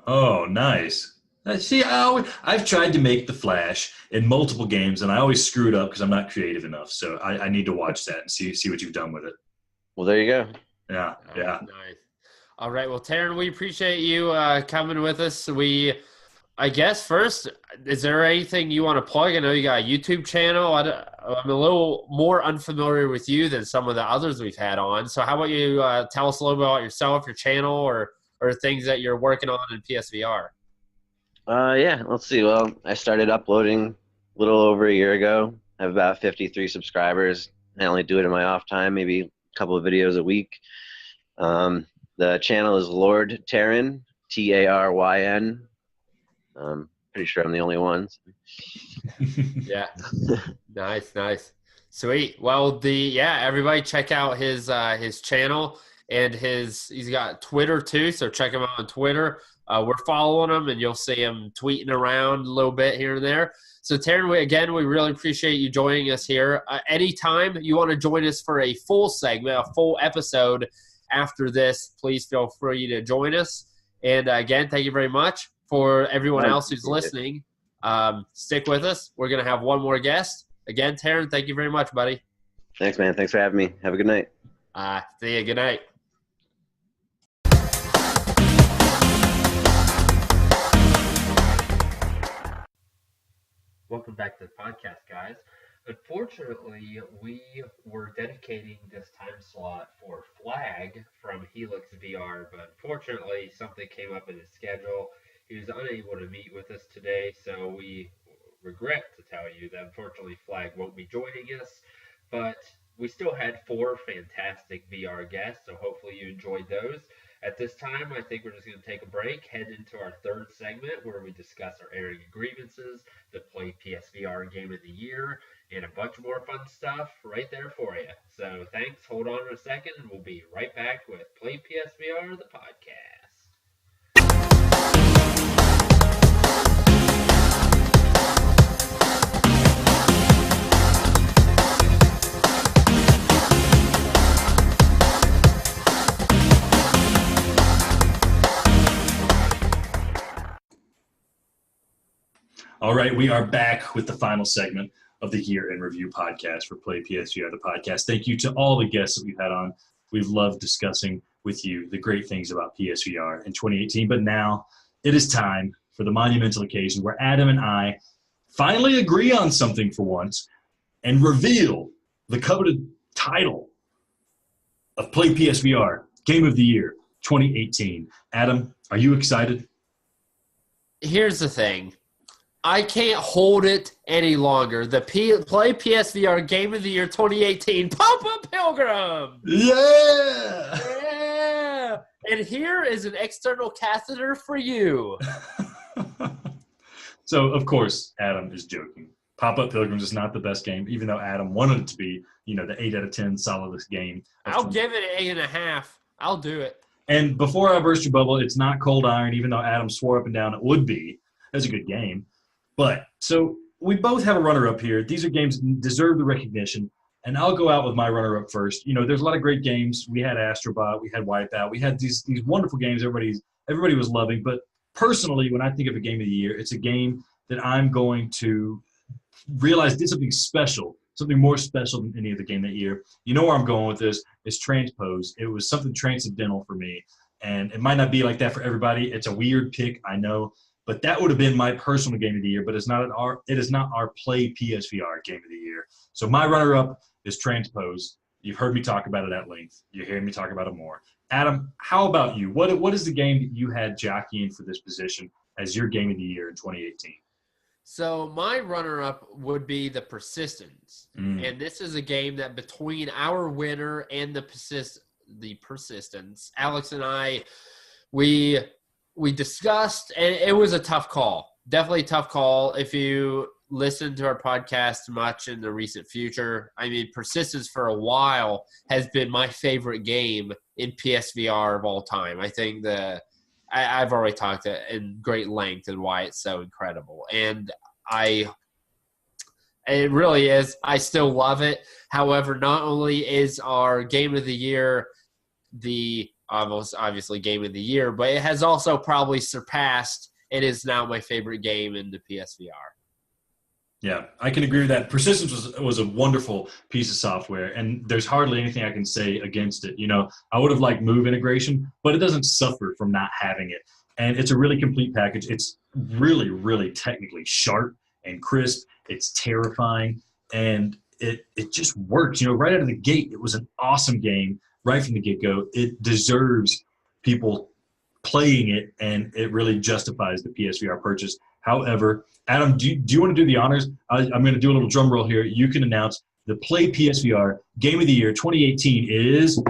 Oh, nice. See, I've tried to make the Flash in multiple games, and I always screw it up because I'm not creative enough. So I need to watch that and see what you've done with it. Well, there you go. Yeah. Nice. All right. Well, Taryn, we appreciate you coming with us. I guess first, is there anything you want to plug? I know you got a YouTube channel. I'm a little more unfamiliar with you than some of the others we've had on. So how about you tell us a little bit about yourself, your channel, or things that you're working on in PSVR? Yeah, let's see. Well, I started uploading a little over a year ago. I have about 53 subscribers. I only do it in my off time, maybe a couple of videos a week. The channel is Lord Taryn, Taryn. Pretty sure I'm the only one. Yeah. Nice. Sweet. Well, everybody check out his channel. and he's got Twitter too, so check him out on Twitter. We're following him, and you'll see him tweeting around a little bit here and there. So, Taryn, we really appreciate you joining us here. Anytime you want to join us for a full segment, a full episode after this, please feel free to join us. And, again, thank you very much. For everyone else who's listening, stick with us. We're going to have one more guest. Again, Taryn, thank you very much, buddy. Thanks, man. Thanks for having me. Have a good night. See you. Good night. Welcome back to the podcast, guys. Unfortunately, we were dedicating this time slot for Flag from Helix VR, but unfortunately, something came up in his schedule. He was unable to meet with us today, so we regret to tell you that unfortunately Flag won't be joining us, but we still had 4 fantastic VR guests, so hopefully you enjoyed those. At this time, I think we're just going to take a break, head into our third segment where we discuss our airing grievances, the PlayPSVR Game of the Year, and a bunch more fun stuff right there for you. So thanks, hold on a second, and we'll be right back with PlayPSVR, the podcast. All right, we are back with the final segment of the Year in Review podcast for PlayPSVR, the podcast. Thank you to all the guests that we've had on. We've loved discussing with you the great things about PSVR in 2018. But now it is time for the monumental occasion where Adam and I finally agree on something for once and reveal the coveted title of PlayPSVR Game of the Year 2018. Adam, are you excited? Here's the thing. I can't hold it any longer. The PlayPSVR Game of the Year 2018, Pop-Up Pilgrim! Yeah! Yeah! And here is an external catheter for you. So, of course, Adam is joking. Pop-Up Pilgrims is not the best game, even though Adam wanted it to be, the 8 out of 10 solidest game. I'll give it an 8.5. I'll do it. And before I burst your bubble, it's not Cold Iron, even though Adam swore up and down it would be. That's a good game. But, so we both have a runner-up here. These are games that deserve the recognition, and I'll go out with my runner-up first. There's a lot of great games. We had Astrobot, we had Wipeout, we had these wonderful games everybody was loving. But personally, when I think of a game of the year, it's a game that I'm going to realize did something special, something more special than any other game that year. You know where I'm going with this. It's Transpose. It was something transcendental for me, and it might not be like that for everybody. It's a weird pick, I know. But that would have been my personal game of the year, but it is not our PlayPSVR Game of the Year. So my runner-up is Transpose. You've heard me talk about it at length. You're hearing me talk about it more. Adam, how about you? What is the game that you had jockeying for this position as your Game of the Year in 2018? So my runner-up would be the Persistence. And this is a game that between our winner and the Persistence, Alex and I, we discussed, and it was a tough call. Definitely a tough call. If you listen to our podcast much in the recent future, Persistence for a while has been my favorite game in PSVR of all time. I think I've already talked in great length and why it's so incredible. And it really is. I still love it. However, not only is our Game of the Year the obviously Game of the Year, but it has also probably surpassed. It is now my favorite game in the PSVR. Yeah, I can agree with that. Persistence was a wonderful piece of software, and there's hardly anything I can say against it. I would have liked Move integration, but it doesn't suffer from not having it. And it's a really complete package. It's really, really technically sharp and crisp. It's terrifying, and it just works. Right out of the gate, it was an awesome game. Right from the get-go, it deserves people playing it, and it really justifies the PSVR purchase. However, Adam, do you want to do the honors? I'm going to do a little drum roll here. You can announce the PlayPSVR Game of the Year 2018 is... To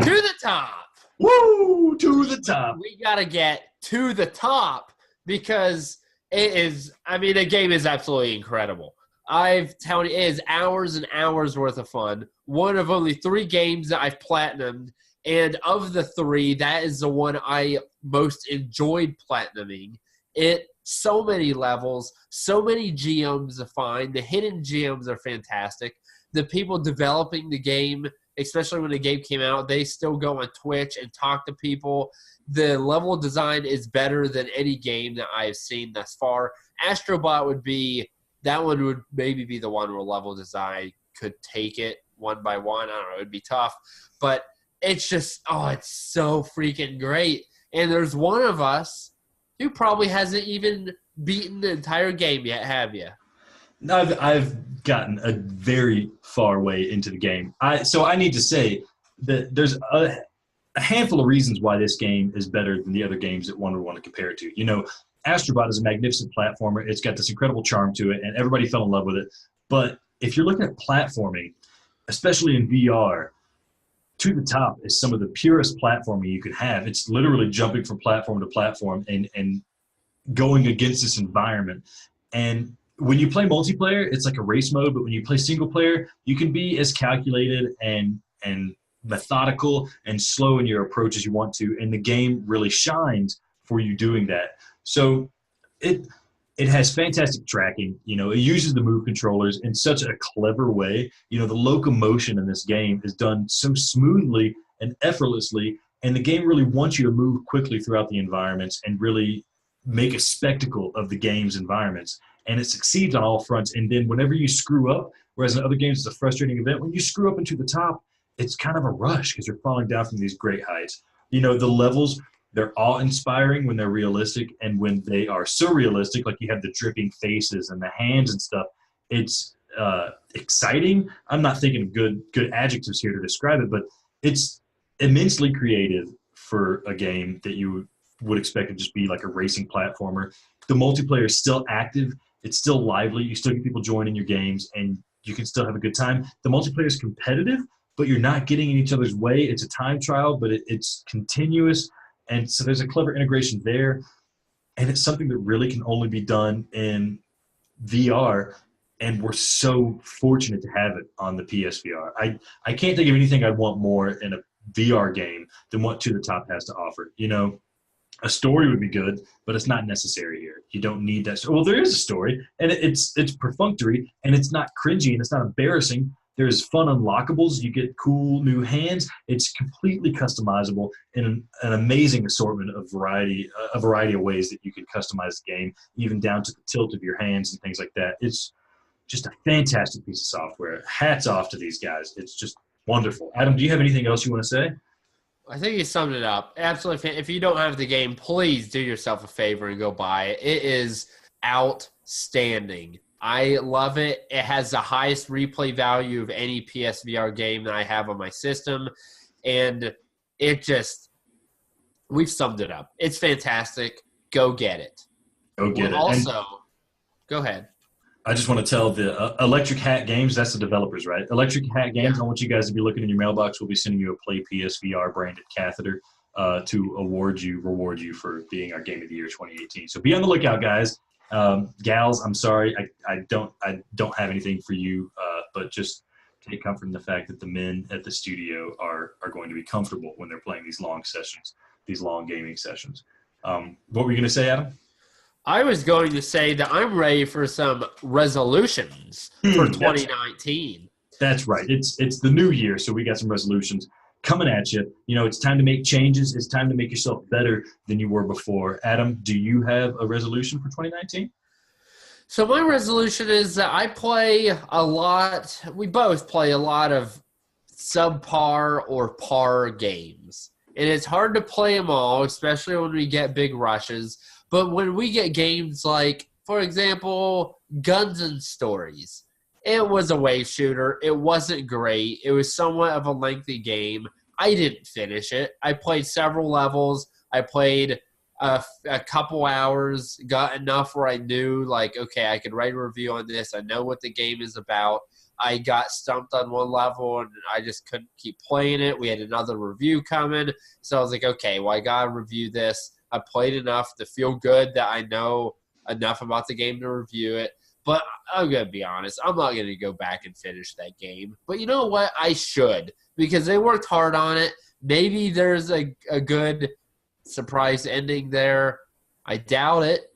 the top! Woo! To the top! We got to get to the top because it is, the game is absolutely incredible. I've telling you, it is hours and hours worth of fun. One of only 3 games that I've platinumed, and of the 3, that is the one I most enjoyed platinuming. So many levels, so many gems to find. The hidden gems are fantastic. The people developing the game, especially when the game came out, they still go on Twitch and talk to people. The level design is better than any game that I've seen thus far. Astrobot would maybe be the one where level design could take it one by one. I don't know. It'd be tough. But it's just, it's so freaking great. And there's one of us who probably hasn't even beaten the entire game yet, have you? I've gotten a very far way into the game. So I need to say that there's a handful of reasons why this game is better than the other games that one would want to compare it to. You know, Astrobot is a magnificent platformer. It's got this incredible charm to it, and everybody fell in love with it. But if you're looking at platforming, especially in VR, To the Top is some of the purest platforming you could have. It's literally jumping from platform to platform and going against this environment. And when you play multiplayer, it's like a race mode, but when you play single player, you can be as calculated and methodical and slow in your approach as you want to, and the game really shines for you doing that. So it has fantastic tracking. You know, it uses the Move controllers in such a clever way. You know, the locomotion in this game is done so smoothly and effortlessly, and the game really wants you to move quickly throughout the environments and really make a spectacle of the game's environments. And it succeeds on all fronts. And then whenever you screw up, whereas in other games it's a frustrating event, when you screw up into the top, it's kind of a rush because you're falling down from these great heights. You know, the levels, they're awe-inspiring when they're realistic, and when they are surrealistic, like you have the dripping faces and the hands and stuff, it's exciting. I'm not thinking of good adjectives here to describe it, but it's immensely creative for a game that you would expect to just be like a racing platformer. The multiplayer is still active. It's still lively. You still get people joining your games, and you can still have a good time. The multiplayer is competitive, but you're not getting in each other's way. It's a time trial, but it's continuous. And so there's a clever integration there. And it's something that really can only be done in VR. And we're so fortunate to have it on the PSVR. I can't think of anything I'd want more in a VR game than what To the Top has to offer. You know, a story would be good, but it's not necessary here. You don't need that. Well, there is a story, and it's perfunctory, and it's not cringy, and it's not embarrassing. There's fun unlockables. You get cool new hands. It's completely customizable in an amazing assortment of a variety of ways that you can customize the game, even down to the tilt of your hands and things like that. It's just a fantastic piece of software. Hats off to these guys. It's just wonderful. Adam, do you have anything else you want to say? I think you summed it up. Absolutely. If you don't have the game, please do yourself a favor and go buy it. It is outstanding. I love it. It has the highest replay value of any PSVR game that I have on my system. And we've summed it up. It's fantastic. Go get it. Go get it. Also, go ahead. I just want to tell the Electric Hat Games, that's the developers, right? Electric Hat Games, yeah. I want you guys to be looking in your mailbox. We'll be sending you a PlayPSVR branded catheter to reward you for being our Game of the Year 2018. So be on the lookout, guys. Gals, I'm sorry, I don't have anything for you, but just take comfort in the fact that the men at the studio are going to be comfortable when they're playing these long sessions, these long gaming sessions. What were you going to say, Adam? I was going to say that I'm ready for some resolutions for 2019. That's right. It's the new year, so we got some resolutions coming at you. You know, it's time to make changes. It's time to make yourself better than you were before. Adam, do you have a resolution for 2019? So my resolution is that I play a lot. We both play a lot of subpar or par games. And it's hard to play them all, especially when we get big rushes. But when we get games like, for example, Guns and Stories, it was a wave shooter. It wasn't great. It was somewhat of a lengthy game. I didn't finish it. I played several levels. I played a couple hours, got enough where I knew, like, okay, I could write a review on this. I know what the game is about. I got stumped on one level, and I just couldn't keep playing it. We had another review coming. So I was like, okay, well, I got to review this. I played enough to feel good that I know enough about the game to review it. But I'm going to be honest. I'm not going to go back and finish that game. But you know what? I should, because they worked hard on it. Maybe there's a good surprise ending there. I doubt it,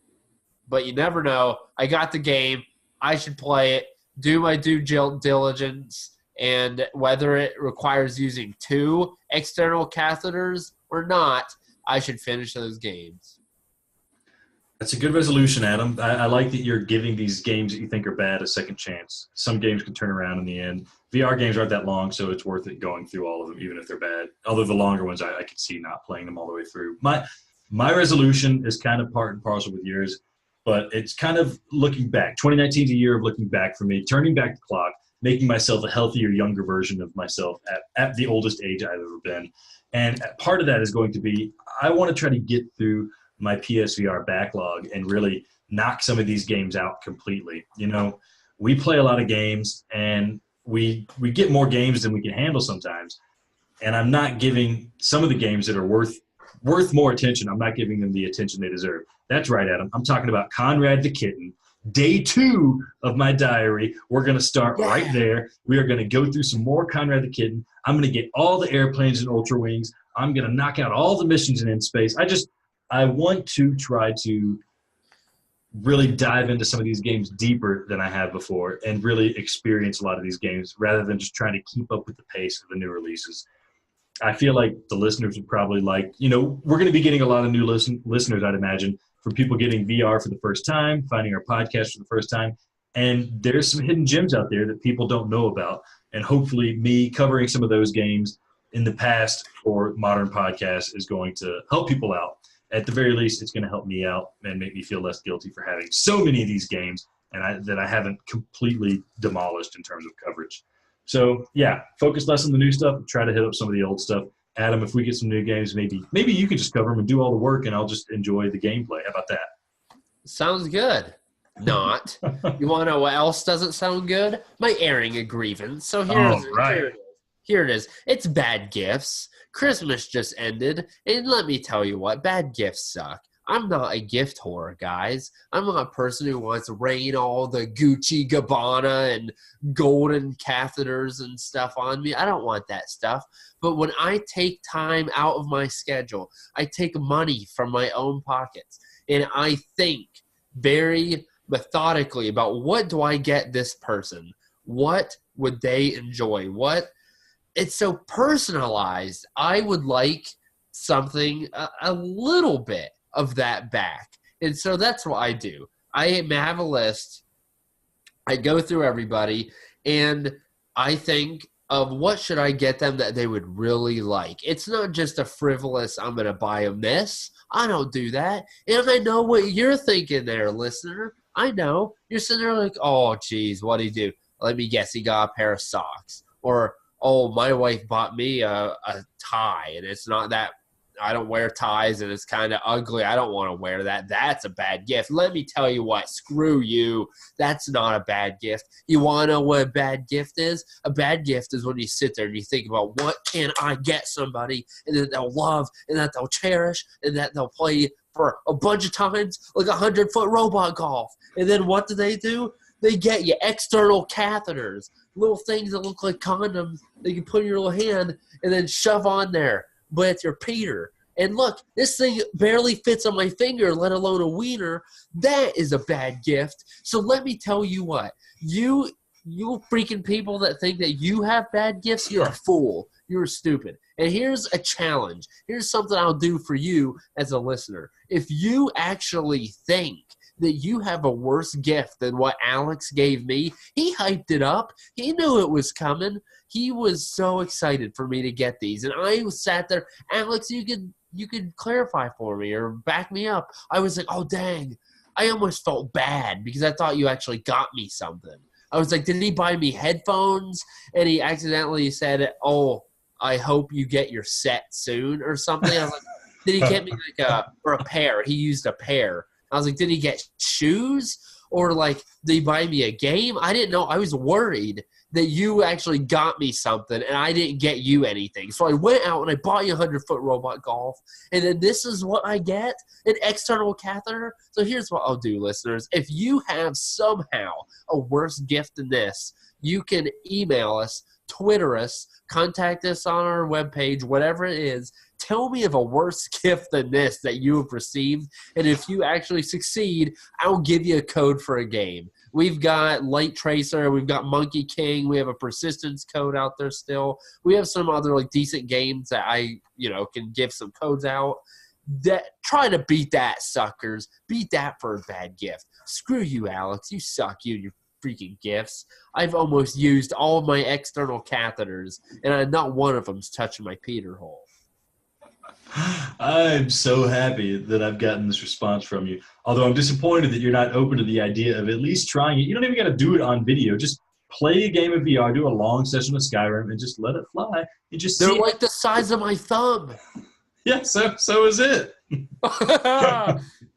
but you never know. I got the game. I should play it, do my due diligence, and whether it requires using 2 external catheters or not, I should finish those games. That's a good resolution, Adam. I like that you're giving these games that you think are bad a second chance. Some games can turn around in the end. VR games aren't that long, so it's worth it going through all of them, even if they're bad. Although the longer ones, I could see not playing them all the way through. My resolution is kind of part and parcel with yours, but it's kind of looking back. 2019 is a year of looking back for me, turning back the clock, making myself a healthier, younger version of myself at the oldest age I've ever been. And part of that is going to be, I want to try to get through my PSVR backlog and really knock some of these games out completely. You know, we play a lot of games and we get more games than we can handle sometimes. And I'm not giving some of the games that are worth more attention. I'm not giving them the attention they deserve. That's right, Adam. I'm talking about Conrad the Kitten. Day 2 of my diary. We're going to start right there. We are going to go through some more Conrad the Kitten. I'm going to get all the airplanes and Ultra Wings. I'm going to knock out all the missions in space. I want to try to really dive into some of these games deeper than I have before and really experience a lot of these games rather than just trying to keep up with the pace of the new releases. I feel like the listeners would probably like, we're going to be getting a lot of new listeners, I'd imagine, from people getting VR for the first time, finding our podcast for the first time. And there's some hidden gems out there that people don't know about. And hopefully me covering some of those games in the past for modern podcasts is going to help people out. At the very least, it's going to help me out and make me feel less guilty for having so many of these games that I haven't completely demolished in terms of coverage. So, yeah, focus less on the new stuff and try to hit up some of the old stuff. Adam, if we get some new games, maybe you can just cover them and do all the work, and I'll just enjoy the gameplay. How about that? Sounds good. Not. You want to know what else doesn't sound good? My airing a grievance. So here it is. It's bad gifts. Christmas just ended, and let me tell you what, bad gifts suck. I'm not a gift whore, guys. I'm not a person who wants to rain all the Gucci, Gabbana, and golden catheters and stuff on me. I don't want that stuff. But when I take time out of my schedule, I take money from my own pockets, and I think very methodically about what do I get this person? What would they enjoy? It's so personalized. I would like something a little bit of that back. And so that's what I do. I have a list. I go through everybody, and I think of what should I get them that they would really like. It's not just a frivolous, I'm going to buy them this. I don't do that. And I know what you're thinking there, listener. I know. You're sitting there like, oh, geez, what'd he do? Let me guess, he got a pair of socks. Or, oh, my wife bought me a tie, and it's not that. I don't wear ties, and it's kind of ugly. I don't want to wear that. That's a bad gift. Let me tell you what. Screw you. That's not a bad gift. You want to know what a bad gift is? A bad gift is when you sit there and you think about what can I get somebody and that they'll love and that they'll cherish and that they'll play for a bunch of times like 100-foot robot golf. And then what do? They get you external catheters, little things that look like condoms that you can put in your little hand and then shove on there. But it's your Peter. And look, this thing barely fits on my finger, let alone a wiener. That is a bad gift. So let me tell you what. You freaking people that think that you have bad gifts, you're a fool. You're stupid. And here's a challenge. Here's something I'll do for you as a listener. If you actually think that you have a worse gift than what Alex gave me, he hyped it up. He knew it was coming. He was so excited for me to get these. And I sat there, Alex, you could clarify for me or back me up. I was like, oh, dang. I almost felt bad because I thought you actually got me something. I was like, did he buy me headphones? And he accidentally said, oh, I hope you get your set soon or something. I was like, did he get me like a pair? He used a pair. I was like, did he get shoes? Or like, did he buy me a game? I didn't know. I was worried that you actually got me something and I didn't get you anything. So I went out and I bought you 100-foot robot golf, and then this is what I get, an external catheter. So here's what I'll do, listeners. If you have somehow a worse gift than this, you can email us, Twitter us, contact us on our webpage, whatever it is. Tell me of a worse gift than this that you have received, and if you actually succeed, I'll give you a code for a game. We've got Light Tracer, we've got Monkey King, we have a persistence code out there still. We have some other like decent games that I, can give some codes out. Try to beat that, suckers. Beat that for a bad gift. Screw you, Alex. You suck, you and your freaking gifts. I've almost used all of my external catheters, and not one of them's touching my Peter hole. I'm so happy that I've gotten this response from you. Although I'm disappointed that you're not open to the idea of at least trying it. You don't even got to do it on video. Just play a game of VR, do a long session of Skyrim, and just let it fly. And just They're like the size of my thumb. Yeah, so is it.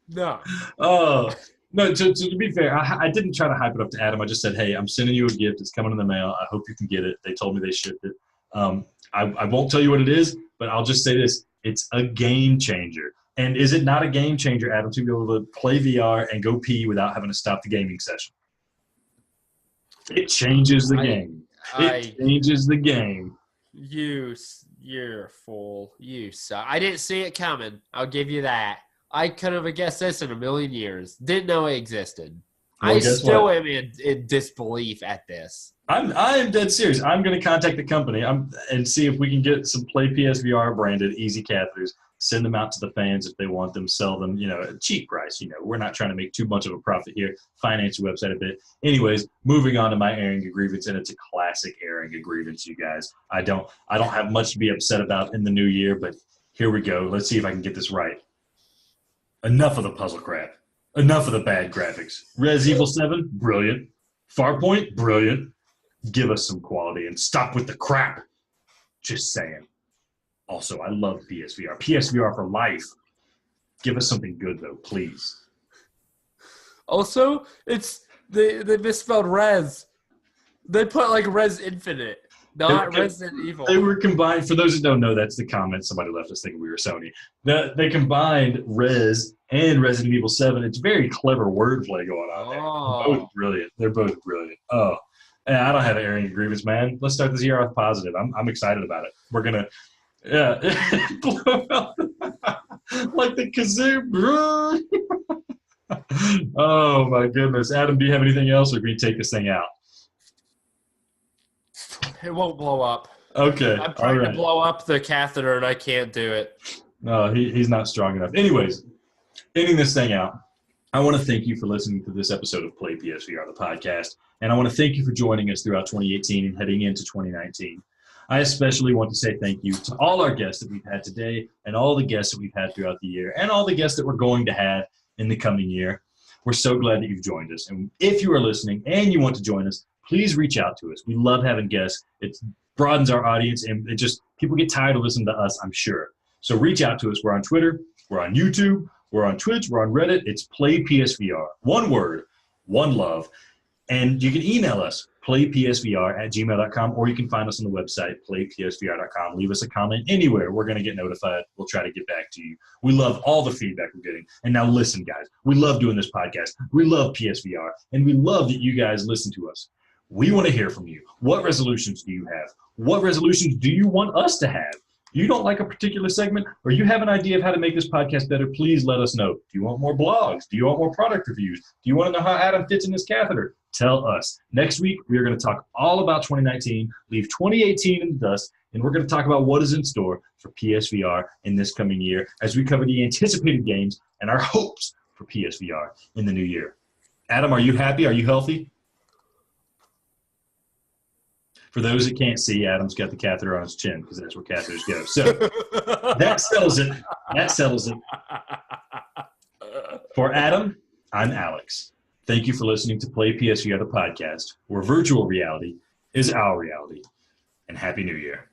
No. Oh. No, to be fair, I didn't try to hype it up to Adam. I just said, hey, I'm sending you a gift. It's coming in the mail. I hope you can get it. They told me they shipped it. I won't tell you what it is, but I'll just say this. It's a game changer. And is it not a game changer, Adam, to be able to play VR and go pee without having to stop the gaming session? It changes the game. It changes the game. You're a fool. You suck. I didn't see it coming. I'll give you that. I couldn't have guessed this in a million years. Didn't know it existed. Well, I still am in disbelief at this. I am dead serious. I'm going to contact the company and see if we can get some PlayPSVR branded easy catheters, send them out to the fans if they want them, sell them, at a cheap price. We're not trying to make too much of a profit here. Finance the website a bit. Anyways, moving on to my airing a grievance, and it's a classic airing a grievance, you guys. I don't have much to be upset about in the new year, but here we go. Let's see if I can get this right. Enough of the puzzle crap. Enough of the bad graphics. Res Evil 7, brilliant. Farpoint, brilliant. Give us some quality and stop with the crap. Just saying. Also, I love PSVR. PSVR for life. Give us something good, though, please. Also, they misspelled Res. They put like Res Infinite, not Resident Evil. They were combined. For those who don't know, that's the comment somebody left us thinking we were Sony. They combined Res and Resident Evil 7. It's very clever wordplay going on there. They're both brilliant. They're both brilliant. Oh. I don't have an airing grievance, man. Let's start this year off positive. I'm excited about it. We're gonna, blow out like the kazoo. Oh my goodness, Adam, do you have anything else, or can you take this thing out? It won't blow up. Okay, I'm trying to blow up the catheter, and I can't do it. No, he's not strong enough. Anyways, ending this thing out. I want to thank you for listening to this episode of PlayPSVR, the podcast, and I want to thank you for joining us throughout 2018 and heading into 2019. I especially want to say thank you to all our guests that we've had today and all the guests that we've had throughout the year and all the guests that we're going to have in the coming year. We're so glad that you've joined us. And if you are listening and you want to join us, please reach out to us. We love having guests. It broadens our audience, and people get tired of listening to us, I'm sure. So reach out to us. We're on Twitter. We're on YouTube. We're on Twitch. We're on Reddit. It's PlayPSVR. One word, one love. And you can email us, playpsvr@gmail.com, or you can find us on the website, playpsvr.com. Leave us a comment anywhere. We're going to get notified. We'll try to get back to you. We love all the feedback we're getting. And now listen, guys. We love doing this podcast. We love PSVR. And we love that you guys listen to us. We want to hear from you. What resolutions do you have? What resolutions do you want us to have? You don't like a particular segment, or you have an idea of how to make this podcast better, please let us know. Do you want more blogs? Do you want more product reviews? Do you want to know how Adam fits in his catheter? Tell us. Next week, we are going to talk all about 2019, leave 2018 in the dust, and we're going to talk about what is in store for PSVR in this coming year as we cover the anticipated games and our hopes for PSVR in the new year. Adam, are you happy? Are you healthy? For those that can't see, Adam's got the catheter on his chin because that's where catheters go. So that settles it. That settles it. For Adam, I'm Alex. Thank you for listening to PlayPSVR, the podcast, where virtual reality is our reality. And Happy New Year.